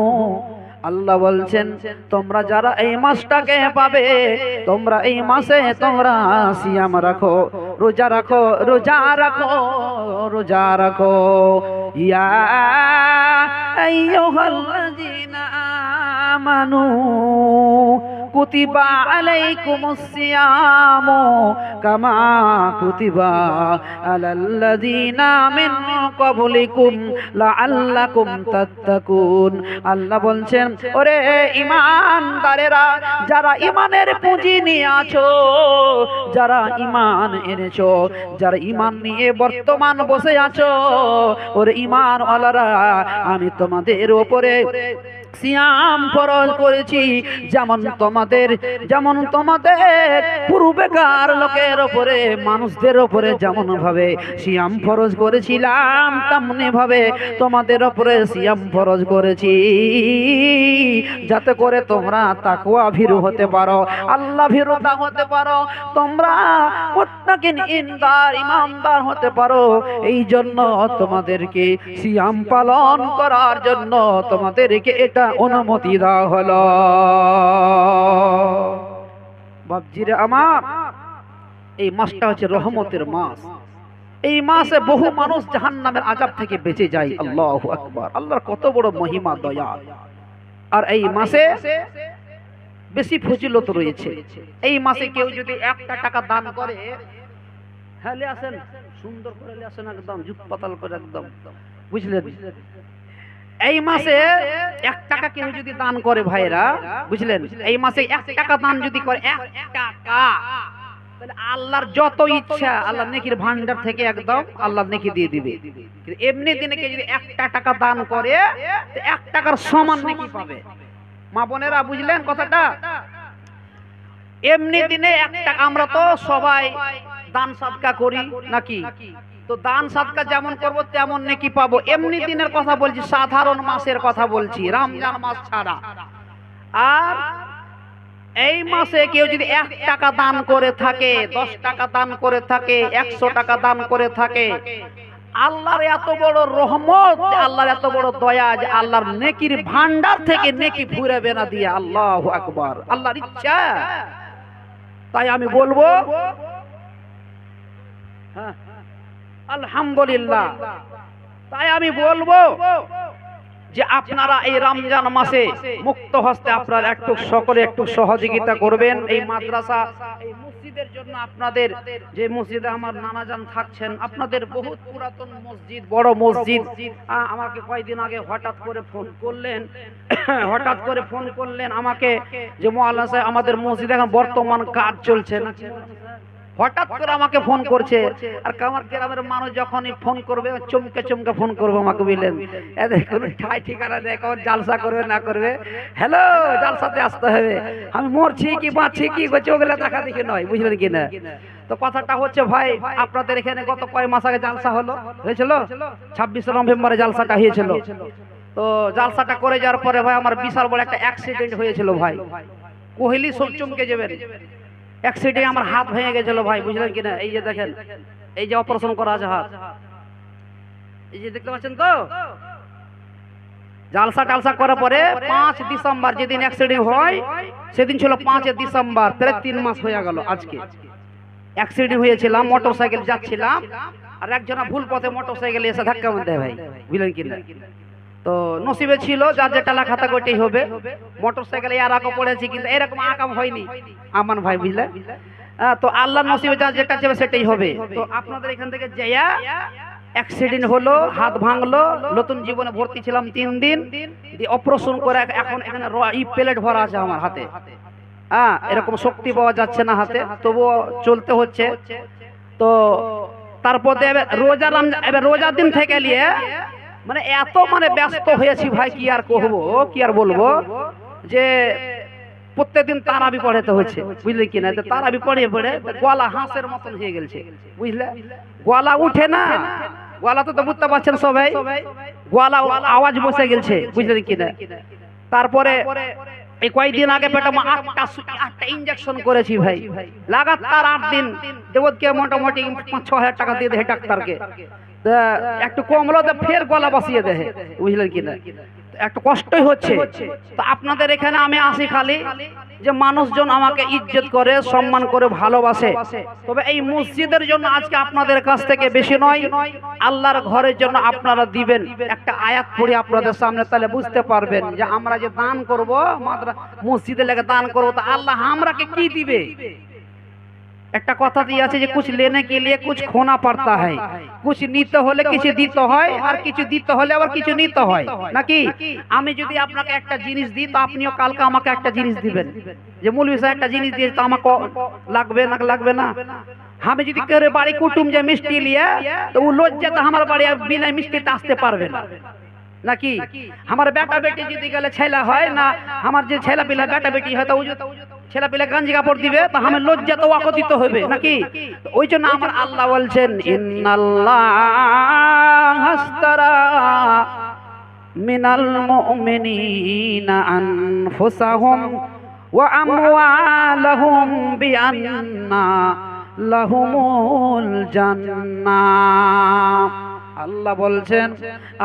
আল্লাহ বলছেন তোমরা যারা এই মাসটাকে পাবে, তোমরা এই মাসে তোমরা সিয়াম রাখো, রোজা রাখো, রোজা রাখো। ইয়া আইয়ুহাল্লাযীনা আমানু কুতিবা আলাইকুমুস সিয়ামু কামা কুতিবা আলাল্লাযীনা মিন ক্বাবলিকুম লাআল্লাকুম তাত্তাকুন। আল্লাহ বলছেন, ওরে ঈমানদারেরা, যারা ঈমানের পুঁজি নিয়ে আছো, যারা ঈমান এনেছো, যারা ঈমান নিয়ে বর্তমান বসে আছো, ওরে ঈমানওয়ালারা, আমি তোমাদের উপরে সিয়াম ফরজ করেছি, যেমন তোমাদের পূর্বেকার লোকের উপরে, মানুষদের উপরে যেমন ভাবে সিয়াম ফরজ করেছিলাম, তেমনি ভাবে তোমাদের উপরে সিয়াম ফরজ করেছি, যাতে করে তোমরা তাকওয়া ভীরু হতে পারো, আল্লাহ ভীরু হতে পারো, তোমরা মুত্তাকিন ইমানদার হতে পারো। এই জন্য তোমাদেরকে সিয়াম পালন করার জন্য তোমাদেরকে এটা অনুমতি দেওয়া হলো। বাপজিরা আমার, এই মাসটা হচ্ছে রহমতের মাস। এই মাসে বহু মানুষ জাহান্নামের আযাব থেকে বেঁচে যায়। আল্লাহু আকবার, আল্লাহর কত বড় মহিমা, দয়া। আর এই মাসে বেশি ফজিলত রয়েছে। এই মাসে কেউ যদি 1টা টাকা দান করে, হেলে আসেন, সুন্দর করে আসেন, একদম জুত পাতাল করে, একদম বুঝলেন। এই মাসে 1 টাকা কেউ যদি দান করে ভাইরা, বুঝলেন, এই মাসে 1 টাকা দান যদি করে, 1 টাকা, তাহলে আল্লাহর যত ইচ্ছা আল্লাহ নেকির ভান্ডার থেকে একদম আল্লাহ নেকি দিয়ে দিবে। এমনি দিনে কেউ যদি 1টা টাকা দান করে, 1 টাকার সমান নেকি পাবে। মা বোনেরা বুঝলেন কথাটা? এমনি দিনে 1 টাকা, আমরা তো সবাই দান সাদকা করি নাকি? তো দান সাদকা যেমন করব তেমন নেকি পাবো। এমনি দিনের কথা বলছি, সাধারণ মাসের কথা বলছি, রমজান মাস ছাড়া। আর এই মাসে কেউ যদি 1 টাকা দান করে থাকে, 10 টাকা দান করে থাকে, 100 টাকা দান করে থাকে, আল্লাহর এত বড় রহমত, আল্লাহর এত বড় দয়া, যে আল্লাহর নেকির ভান্ডার থেকে নেকি ফুরাবে না দিয়ে। আল্লাহু আকবার, আল্লাহর ইচ্ছা। তাই আমি বলবো, হ্যাঁ, আলহামদুলিল্লাহ। তাই আমি বলবো যে আপনারা এই রমজান মাসে মুক্ত হস্তে আপনারা একটু সকলে একটু সহযোগিতা করবেন। এই মাদ্রাসা, এই মসজিদের জন্য, আপনাদের যে মসজিদে আমার নানাজান থাকছেন, আপনাদের বহুত পুরাতন মসজিদ, বড় মসজিদ। আমাকে কয়েকদিন আগে হঠাৎ করে ফোন করলেন আমাকে, যে মাওলানা সাহেব, আমাদের মসজিদে এখন বর্তমান কাজ চলছে না, হঠাৎ করে আমাকে ফোন করছে। আর আমার গ্রামের মানুষ যখনই ফোন করবে চমকে চমকে ফোন করবে আমাকে, বুঝলেন, এদের কোনো ঠাই ঠিকানা নেই, কখন জালসা করবে না করবে, হ্যালো জালসাতে আসতে হবে, আমি মরছি কি বাঁচছি কি করছি ওগুলো দেখা দেখি নয়, বুঝলেন কি না। তো কথাটা হচ্ছে ভাই, আপনাদের এখানে গত কয় মাস আগে জালসা হয়েছিল 26 নভেম্বরে জালসাটা হয়েছিল। তো জালসাটা করে যাওয়ার পরে ভাই আমার বিশাল বড় একটা অ্যাক্সিডেন্ট হয়েছিল ভাই, কোহলি সব চমকে যাবেন। অ্যাক্সিডেন্টে আমার হাত ভেঙে গেছিল ভাই, বুঝলেন কিনা। এই যে দেখেন, এই যে অপারেশন করা আছে হাত, এই যে দেখতে পাচ্ছেন তো। জালসা টালসা করার পরে 5 ডিসেম্বর যেদিন অ্যাক্সিডেন্ট হয় সেদিন ছিল 5 ডিসেম্বর, প্রায় 3 মাস হয়ে গেল আজকে। অ্যাক্সিডেন্ট হয়েছিলাম, মোটরসাইকেল যাচ্ছিলাম, আর একজনা ভুল পথে মোটরসাইকেল এসে ধাক্কা মারতে ভাই, বুঝলেন কিনা। তো নসিবে ছিল যার যেটা লেখা থাকে ওইটাই হবে। মোটরসাইকেলে আর আঁকা পড়েছি, কিন্তু এরকম আকাম হয়নি আমান ভাই, বুঝলে। তো আল্লাহ নসিবে যার যেটা যাবে সেটাই হবে। তো আপনাদের এখান থেকে যাইয়া অ্যাক্সিডেন্ট হলো, হাত ভাঙলো, নতুন জীবনে ভর্তি ছিলাম 3 দিন, অপারেশন করে এখন এখানে প্লেট ভরা আছে আমার হাতে। এরকম শক্তি পাওয়া যাচ্ছে না হাতে, তবুও চলতে হচ্ছে। তো তারপর রোজার দিন থেকে নিয়ে মানে এত ব্যস্ত হয়েছি ভাই, কি আর কহবো, কি আর বলবো, যে প্রত্যেকদিন তারাবি পড়াতে হচ্ছে, বুঝলে কিনা। তারাবি পড়ে পড়ে গলা হাঁসের মতন হয়ে গেছে, বুঝলে, গলা উঠে না, গলা তো বুঝতে পারছেন সবাই, গলা আওয়াজ বসে গেছে, বুঝলেন কিনা। তারপরে এই কয়েকদিন আগে পেটে 8টা ইঞ্জেকশন করেছি ভাই, লাগাতার 8 দিন। দেবতকে মোটামুটি 5-6 হাজার টাকা দিয়ে দেয় ডাক্তারকে। একটু কমলো তো ফের গলা বসিয়ে দেয়, বুঝলেন কিনা। একটু কষ্টই হচ্ছে। তো আপনাদের এখানে আমি আসি খালি যে মানুষজন আমাকে ইজ্জত করে, সম্মান করে, ভালোবাসে। তবে এই মসজিদের জন্য আজকে আপনাদের কাছ থেকে বেশি নয়, আল্লাহর ঘরের জন্য আপনারা দিবেন। একটা আয়াত পড়ি আপনাদের সামনে, তাহলে বুঝতে পারবেন যে আমরা যে দান করব, মসজিদে লেগে দান করব, তো আল্লাহ আমরাকে কি দিবে। একটা কথা দিয়ে আছে যে কুছ লেনে কে লিয়ে কুছ খোনা পড়তা হয়, কুছ নিতে হলে কিছু দিতে হয়, আর কিছু দিতে হলে আবার কিছু নিতে হয়, নাকি। আমি যদি আপনাকে একটা জিনিস দিই, তো আপনিও কালকে আমাকে একটা জিনিস দিবেন। যে মৌলভী সাহেব একটা জিনিস দিয়ে, তো আমাকে লাগবে না। আমি যদি কেউ বাড়ি কুটুম যে মিষ্টি লিয়ে, তো ও লজ্জাতে আমার বাড়ি বিনা মিষ্টিতে আসতে পারবে না, নাকি। আমার বেটা বেটি যদি গেলে ছেলে হয় না, আমার যে ছেলে পিলা বেটা বেটি হয়, তো ছেলে পিলা গাঞ্জি কাপড় দিবে, তো আমি লজ্জা তো ওকে দিতে হবে, নাকি। ওই জন্য আমার আল্লাহ বলছেন, ইন্নাল্লাহ হাসতারা মিনাল মুমিনিনা আনফুসাহুম ওয়া আমওয়ালাহুম বিআন্না লাহুমুল জান্নাহ। আল্লাহ বলছেন,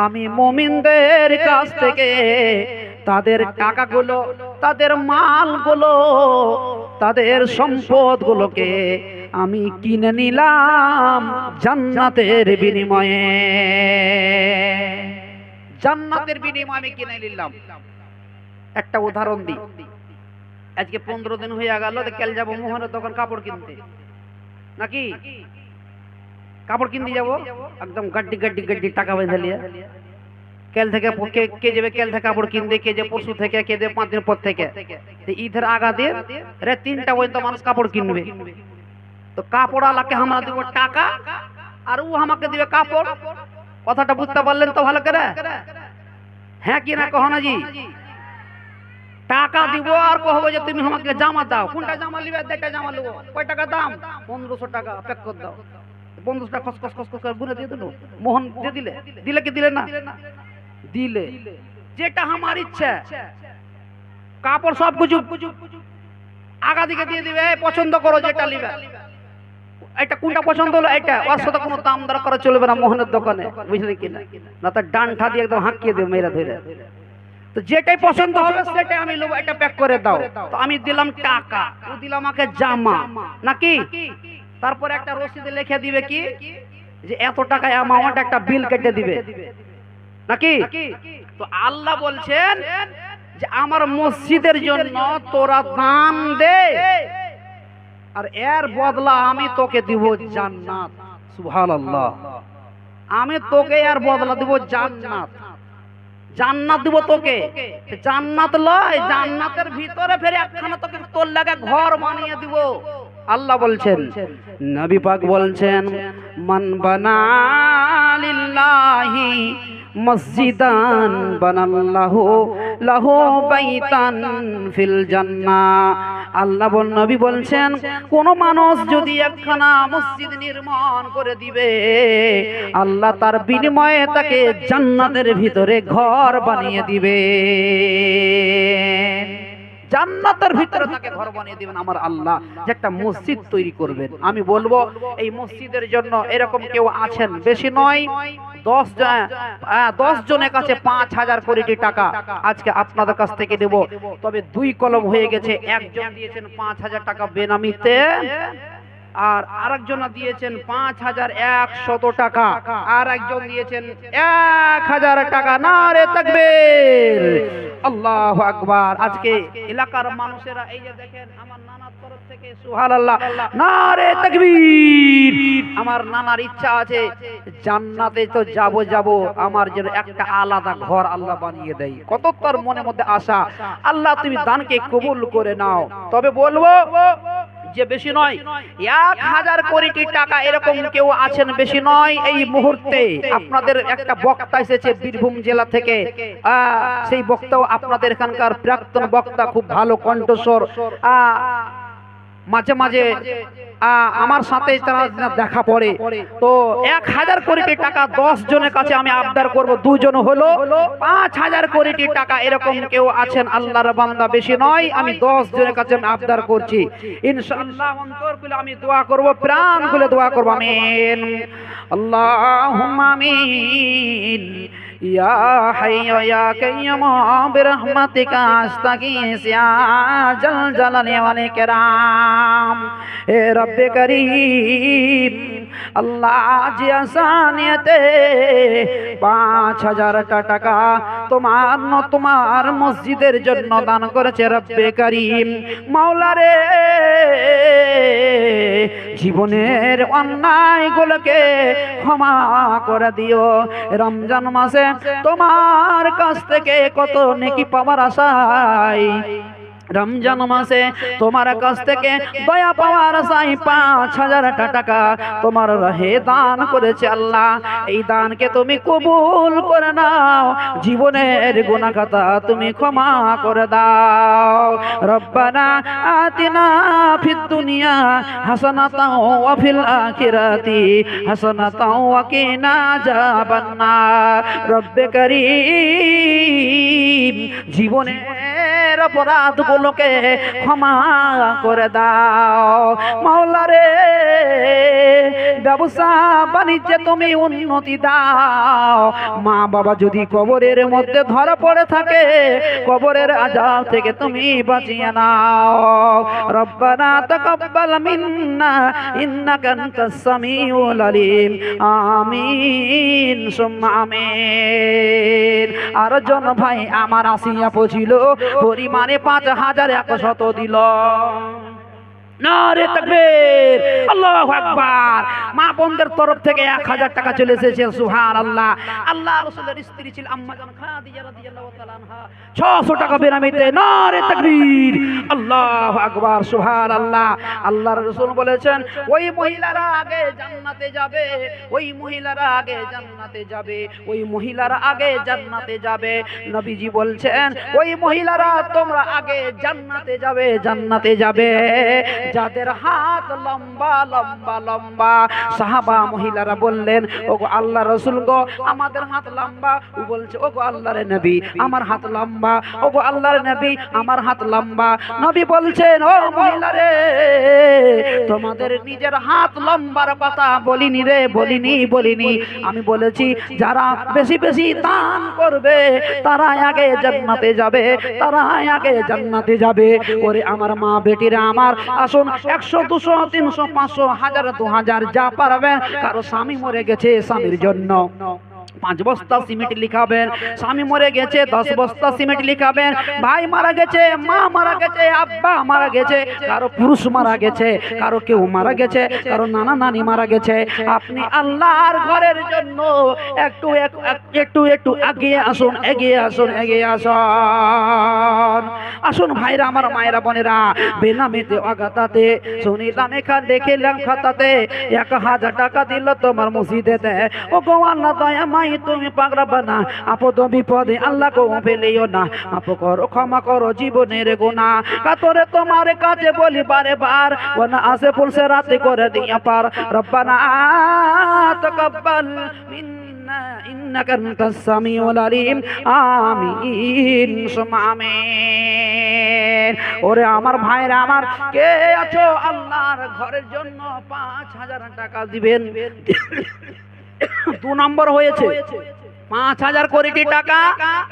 আমি মুমিনদের কাছ থেকে তাদের টাকাগুলো, তাদের মালগুলো, তাদের সম্পদগুলোকে আমি কিনে নিলাম জান্নাতের বিনিময়ে। জান্নাতের বিনিময়ে আমি কিনে নিলাম। একটা উদাহরণ দিই, আজকে 15 দিন হয়ে গেল, কাল যাবো মোহনের দোকান কাপড় কিনতে, নাকি। কাপড় কিনতে যাবো, একদম গাড্ডি টাকা বেঁধে নিয়ে। কেল থেকে কে যাবে, কেল থেকে কাপড় কিনতে, কে যে পরশু থেকে, কে যে 5 দিন পর থেকে। ঈদের আগা দিয়ে 3টা পর্যন্ত মানুষ কাপড় কিনবে। তো কাপড় আলাকে আমরা দিব টাকা, আর ও আমাকে দিবে কাপড়। কথাটা বুঝতে পারলেন তো ভালো করে, হ্যাঁ কি না কহনা জি। টাকা দিব আর কহবো যে তুমি আমাকে জামা দাও। কোনটা জামা নিবে, একটা জামা নেবো, কয় টাকা দাম, 1500 টাকা, প্যাক করে দাও। 1500 টাকা খস করে গুনে দিয়ে দিল। মোহন দিয়ে দিলে কি দিলে না দিলে, যেটা আমার ইচ্ছা। কাপড় সব কিছু আগা দিকে দিয়ে দিবে, পছন্দ করো যেটা নিবে। এটা কোনটা পছন্দ হলো, এটা ওর সাথে কোনো দাম দর করা চলবে না মোহনের দোকানে, বুঝলি কিনা। না তো ডান্ঠা দিয়ে একদম হাঁকিয়ে দেবে মেয়েরা ধরে। তো যেটাই পছন্দ হবে সেটাই আমি নেবো, এটা প্যাক করে দাও। তো আমি দিলাম টাকা, ও দিলাম আমাকে জামা, নাকি। তারপরে একটা রসিদে লিখে দিবে কি যে এত টাকা অ্যামাউন্ট, একটা বিল কেটে দিবে, নাকি। তো আল্লাহ বলছেন যে আমার মসজিদের জন্য তোরা দান দে, আর এর বদলা আমি তোকে দিব জান্নাত। সুবহানাল্লাহ। আমি তোকে এর বদলা দিব জান্নাত, জান্নাত দিব তোকে। জান্নাত লয়, জান্নাতের ভিতরে ফের একখানা তোকে তোর লাগা ঘর বানিয়ে দিব। আল্লাহ বলছেন, নবী পাক বলছেন, মান বানা লিল্লাহি মসজিদান বানাল্লাহু লাহু বাইতান ফিল জান্নাহ। আল্লাহ নবী বলছেন, কোন মানুষ যদি একখানা মসজিদ নির্মাণ করে দিবে, আল্লাহ তার বিনিময়ে তাকে জান্নাতের ভিতরে ঘর বানিয়ে দিবে। জান্নাতের ভিতরে তাকে ঘর বানিয়ে দিবেন আমার আল্লাহ, যে একটা মসজিদ তৈরি করবেন। আমি বলবো এই মসজিদের জন্য এরকম কেউ আছেন, বেশি নয়, 10 জনের কাছে 5,000 কোটি টাকা আজকে আপনাদের কাছ থেকে দেব। তবে 2 কলম হয়ে গেছে, একজন দিয়েছেন 5,000 টাকা বেনামিতে, আর আরেকজন দিয়েছেন 5,100 টাকা, আর একজন দিয়েছেন 1,000 টাকা। নারে তাকবীর, আল্লাহু আকবার। আজকে এলাকার মানুষেরা এই যে দেখেন, আমার নানার তরফ থেকে সুবহানাল্লাহ, নারে তাকবীর। আমার নানার ইচ্ছা আছে জান্নাতে তো যাব, আমার যেন একটা আলাদা ঘর আল্লাহ বানিয়ে দেয়। কত তার মনের মধ্যে আশা। আল্লাহ তুমি দানকে কবুল করে নাও। তবে বলবো যে বেশি নয়, 1,000 কোটি টাকা এরকম কেউ আছেন, বেশি নয়। এই মুহূর্তে আপনাদের একটা বক্তা এসেছে বীরভূম জেলা থেকে, সেই বক্তাও আপনাদের এখানকার প্রাক্তন বক্তা, খুব ভালো কণ্ঠস্বর। মাঝে মাঝে আমার সাথে তারা দেখা পড়ে। তো 1,000 কোটি টাকা 10 জনের কাছে আমি আবদার করব, 2 জন হলো 5,000 কোটি টাকা এরকম কেউ আছেন আল্লাহর বান্দা, বেশি নয়। আমি 10 জনের কাছে আমি আবদার করছি, ইনশাআল্লাহ অন্তর খুলে আমি দোয়া করব, প্রাণ খুলে দোয়া করব। আমিন, আল্লাহুম্মা আমিন। ইয়া হাইয়্যু ইয়া কাইয়্যুম বিরহমাতিকা আস্তাগীস ইয়া জাল জালালি ওয়াল ইকরাম। এ রব্বে করিম, আল্লাহ জি আসানিয়াতে 5,000 টাকা তোমার মসজিদের জন্য দান করেছে রব্বে করিম। মাওলা রে, জীবনের অন্যায়গুলোকে ক্ষমা করে দিও। রমজান মাসে তোমার কাছ থেকে কত নেকি পাওয়ার আশায়, রমজান মাসে তোমার কাছ থেকে দয়া পাওয়ার আশায় 5,000 টাকা তোমার রাহে দান করেছে। আল্লাহ, এই দানকে তুমি কবুল করে নাও, জীবনের গুনাহ খাতা তুমি ক্ষমা করে দাও। রব্বানা আতিনা ফিদ দুনিয়া হাসানাতাও ওয়া ফিল আখিরাতি হাসানাতাও ওয়া কিনা আযাবান নার। রব্বে করিম, জীবনের অপরাধগুলোকে ক্ষমা করে দাও। মাওলা রে, ব্যবসা বাণিজ্যে তুমি উন্নতি দাও। মা বাবা যদি কবরের মধ্যে ধরা পড়ে থাকে, কবরের আযাব থেকে তুমি বাঁচিয়ে নাও। রব্বানা তাকাব্বাল মিন্না ইন্নাকা আনতাস সামিউল আলিম। আমিন সুম্মা আমিন। আর জন ভাই আমার আসিয়া পৌঁছিল, পরিমাণে 5,100 দিল। নারে তাকবীর, আল্লাহু আকবার। মা বোনদের তরফ থেকে 1,000 টাকা চলে এসেছে, সুবহানাল্লাহ। আল্লাহ রাসূলের স্ত্রী ছিল আম্মা জান খাদিজা রাদিয়াল্লাহু তাআলা আনহা, 600 টাকা বেনামিতে। নারে তাকবীর, আল্লাহু আকবার, সুবহানাল্লাহ। আল্লাহর রাসূল বলেছেন, ওই মহিলারা আগে জান্নাতে যাবে, ওই মহিলারা আগে জান্নাতে যাবে, ওই মহিলারা আগে জান্নাতে যাবে। নবীজি বলছেন, ওই মহিলারা তোমরা আগে জান্নাতে যাবে, জান্নাতে যাবে যাদের হাত লম্বা লম্বা লম্বা। সাহাবা মহিলারা বললেন, ওগো আল্লাহর রাসূল গো, আমাদের হাত লম্বা। ও বলছে, ওগো আল্লাহর নবী, আমার হাত লম্বা। ওগো আল্লাহর নবী, আমার হাত লম্বা। নবী বলছেন, ও মহিলারে, তোমাদের নিজের হাত লম্বার কথা বলিনি রে, বলিনি। আমি বলেছি যারা বেশি বেশি দান করবে তারা আগে জান্নাতে যাবে, তারা আগে জান্নাতে যাবে। ওরে আমার মা বেটিরা আমার, আসুন 100, 200, 300, 500, 1000, 2000 যা পারবেন। কারো স্বামী মরে গেছে, স্বামীর জন্য 5 বস্তা সিমেন্ট লিখাবেন, স্বামী মরে গেছে 10 বস্তা সিমেন্ট লিখাবেন, ভাই মারা গেছে, মা মারা গেছে, আব্বা মারা গেছে, কারো পুরুষ মারা গেছে, কারো কেউ মারা গেছে, কারো নানা নানি মারা গেছে। আপনি আল্লাহর ঘরের জন্য একটু একটু একটু এগিয়ে আসুন, এগিয়ে আসুন, এগিয়ে আসুন। আসুন ভাইরা আমার, মায়েরা বোনেরা, বেনামিতে অগাতাতে শুনিলাম এখান দেখেলাম খাতাতে 1000 টাকা দিল তোমার মসজিদেতে। ও গো আল্লাহ দয়া মাই তুমি পাগড়াবা না, আপদ বিপদে আল্লাহ গো ফেলিও না, মাফ করো ক্ষমা করো জীবনের গুনাহ। কাতরে তোমার কাছে বলি বারে বার, ওনা আসে পুলসে রাতে করে দিয়া পার। রব্বানা তাকাব্বাল মিন্না ইন্নাকা আনতাস সামিউল আলিম। আমিন সুম্মা আমিন। ওরে আমার ভাইরা আমার, কে আছো আল্লাহর ঘরের জন্য 5000 টাকা দিবেন? 2 নম্বর হয়েছে 5000 কোটি টাকা,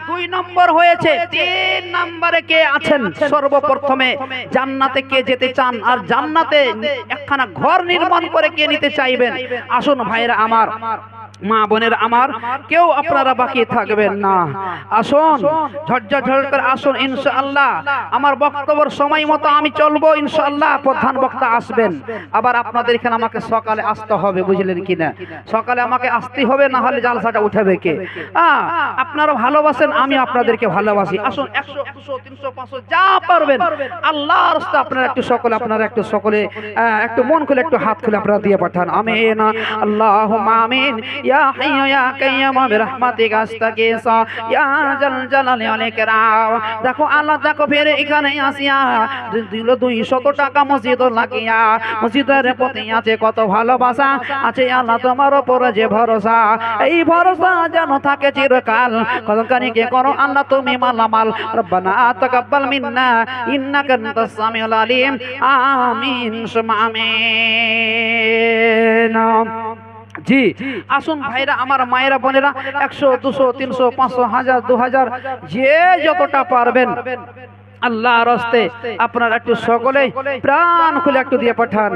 2 নম্বর হয়েছে। 3 নম্বরে কে আছেন? সর্বপ্রথমে জান্নাতে কে যেতে চান আর জান্নাতে একখানা ঘর নির্মাণ করে কে নিতে চাইবেন? আসুন ভাইরা আমার, মা বোনের আমার, কেউ আপনারা বাকি থাকবেন না। আসুন ঝটঝট করে আসুন ইনশাআল্লাহ। আমার বক্তব্যের সময় মতো আমি চলবো ইনশাআল্লাহ। প্রধান বক্তা আসবেন, আবার আপনাদের এখানে আমাকে সকালে আসতে হবে, বুঝলেন কিনা? সকালে আমাকে আসতে হবে, না হলে জালসাটা উঠাবে কে? আপনারা ভালোবাসেন, আমি আপনাদেরকে ভালোবাসি। আসুন 100 200 300 500 যা পারবেন আল্লাহর রাস্তায় আপনারা একটু সকলে, আপনারা একটু সকলে একটু মন খুলে একটু হাত খুলে আপনারা দিয়ে পাঠান। আমিন আল্লাহুম্মা আমিন। ইয়া হাইয়্যু ইয়া কাইয়্যুম বিরহমাতিকা আস্তাগীসা ইয়া জাল জালালি ওয়াল ইকরাম। দেখো আল্লাহ, দেখো ফের এখানে আসিয়া দিল 200 টাকা মসজিদ লাগিয়া, মসজিদের প্রতি আছে কত ভালোবাসা, আছে আল্লাহ তোমার উপরে যে ভরসা, এই ভরসা যেন থাকে চিরকাল। কতখানিকে করো আল্লাহ তুমি মালামাল। রব্বানা তাকাব্বাল মিন্না ইন্নাকা আনতাস সামিউল আলিম। আমিন সুম্মা আমিন। জি আসুন ভাইরা আমার, মায়েরা বোনেরা, 100 200 300 500 1000 2000 যে যতটা পারবেন আল্লাহর রাস্তে আপনারা একটু সকলে প্রাণ খুলে একটু দিয়ে পাঠান।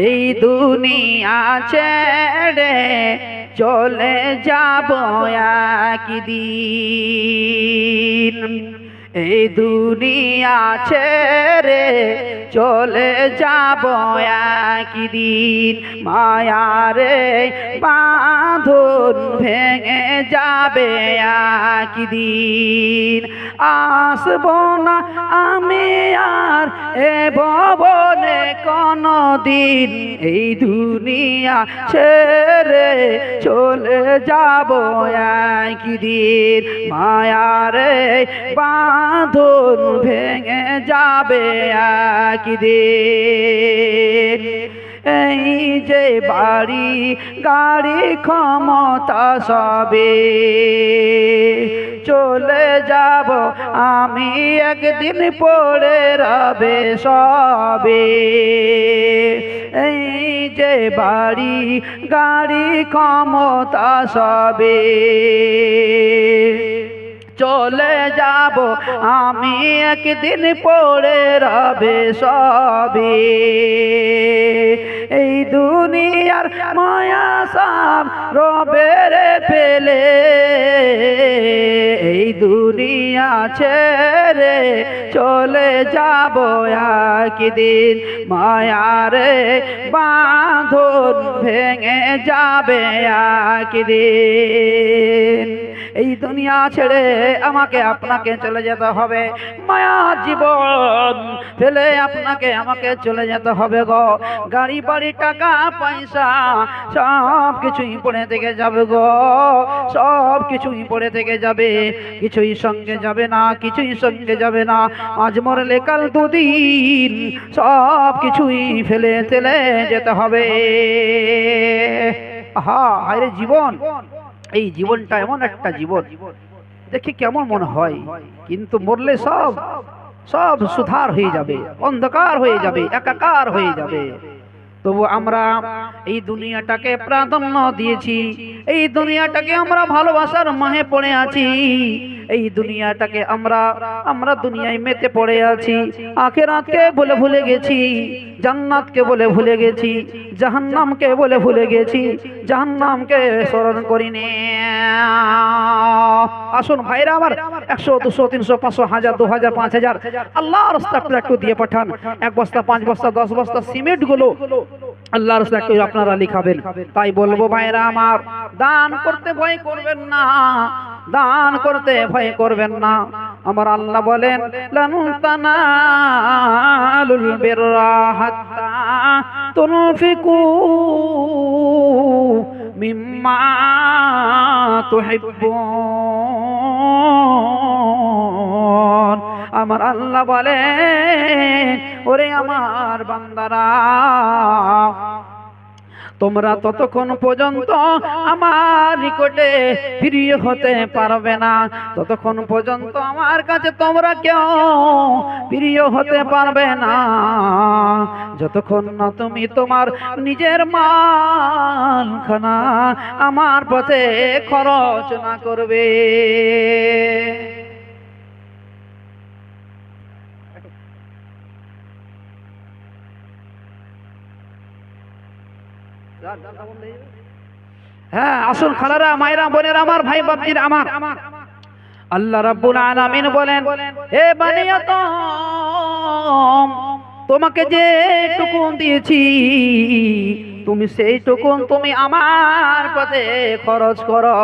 এই দুনিয়া ছেড়ে চলে যাব একদিন, এই দুনিয়া ছেড়ে চলে যাব একদিন, মায়ারে বাঁধন ভেঙে যাবে একদিন। আসব না আমি আর এ ভবনে কোনদিন, এই দুনিয়া ছেড়ে চলে যাব একদিন, মায়ারে বাঁধন ভেঙে যাবে একদিন। এই যে বাড়ি গাড়ি ক্ষমতা সবে চলে যাব আমি একদিন, পড়ে রবে সবে। এই যে বাড়ি গাড়ি ক্ষমতা সবে চলে যাব আমি একদিন, পড়ে রবে সবে। এই দুনিয়ার মায়া সব রবে রে ফেলে, এই দুনিয়া ছেড়ে চলে যাব একদিন, মায়ারে বাঁধন ভেঙে যাবে একদিন। এই দুনিয়া ছেড়ে আমাকে আপনাকে চলে যেতে হবে, মায়া জীবন ফেলে আপনাকে আমাকে চলে যেতে হবে গো। গাড়ি বাড়ি টাকা পয়সা সব কিছুই পড়ে থেকে যাবে গো, সব কিছুই পড়ে থেকে যাবে, কিছুই সঙ্গে যাবে না, কিছুই সঙ্গে যাবে না। আজ মরলে কাল দুদিন, সব কিছুই ফেলে তেলে যেতে হবে। আহা হায়রে জীবন, এই জীবনটা এমন একটা জীবন দেখি কেমন মনে হয়, কিন্তু মরলে সব সব সুধার হয়ে যাবে, অন্ধকার হয়ে যাবে, একাকার হয়ে যাবে। তবু আমরা এই দুনিয়াটাকে প্রাধান্য দিয়েছি, এই দুনিয়াটাকে আমরা ভালোবাসার মাহে পড়ে আছি, এই দুনিয়াটাকে আমরা দুনিয়ায় মেতে পড়ে আছি, আখিরাতকে ভুলে গেছি। জান্নাতকে বলে ভুলে গেছি, জাহান্নামকে বলে ভুলে গেছি, জাহান্নামকে স্মরণ করিনি। আসুন ভাইরা আমার, 100 200 300 500 1000 2000 5000 আল্লাহর রাস্তায় একটু দিয়ে পাঠান। 1 বস্তা 5 বস্তা 10 বস্তা সিমেন্ট গুলো আল্লাহর রাস্তায় একটু আপনারা লিখাবেন। তাই বলবো ভাইরা আমার, দান করতে ভয় করবেন না, দান করতে ভয় করবেন না। আমার আল্লাহ বলেন, লান তানালুল বিররা হাত্তা তুনফিকু মিম্মা তুহিব্বুন। আমার আল্লাহ বলেন, ওরে আমার বান্দারা, তোমরা ততক্ষণ পর্যন্ত আমার নিকটে প্রিয় হতে পারবে না, ততক্ষণ পর্যন্ত আমার কাছে তোমরা কেউ প্রিয় হতে পারবে না, যতক্ষণ না তুমি তোমার নিজের মালখানা আমার পথে খরচ না করবে। হ্যাঁ, আসুন খালারা, মায়েরা, বোনেরা আমার, ভাই বাপজিরা আমার, আল্লাহ রাব্বুল আলামিন বলেন, হে বানি আদম, তোমাকে যে টুকুন দিয়েছি তুমি সেই টুকুন তুমি আমার পথে খরচ করো।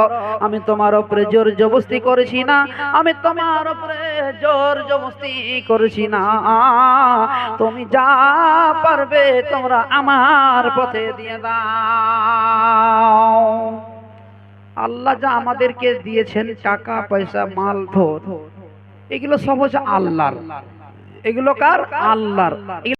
আমি তোমার উপরে জোর জবরদস্তি করেছি না, আমি তোমার উপরে জোর জবরদস্তি করেছি না। তুমি যা পারবে তোমরা আমার পথে দিয়ে দাও। আল্লাহ যা আমাদেরকে দিয়েছেন, টাকা পয়সা মাল ধন, এগুলো সব হচ্ছে আল্লাহর। এগুলো কার? আল্লাহর।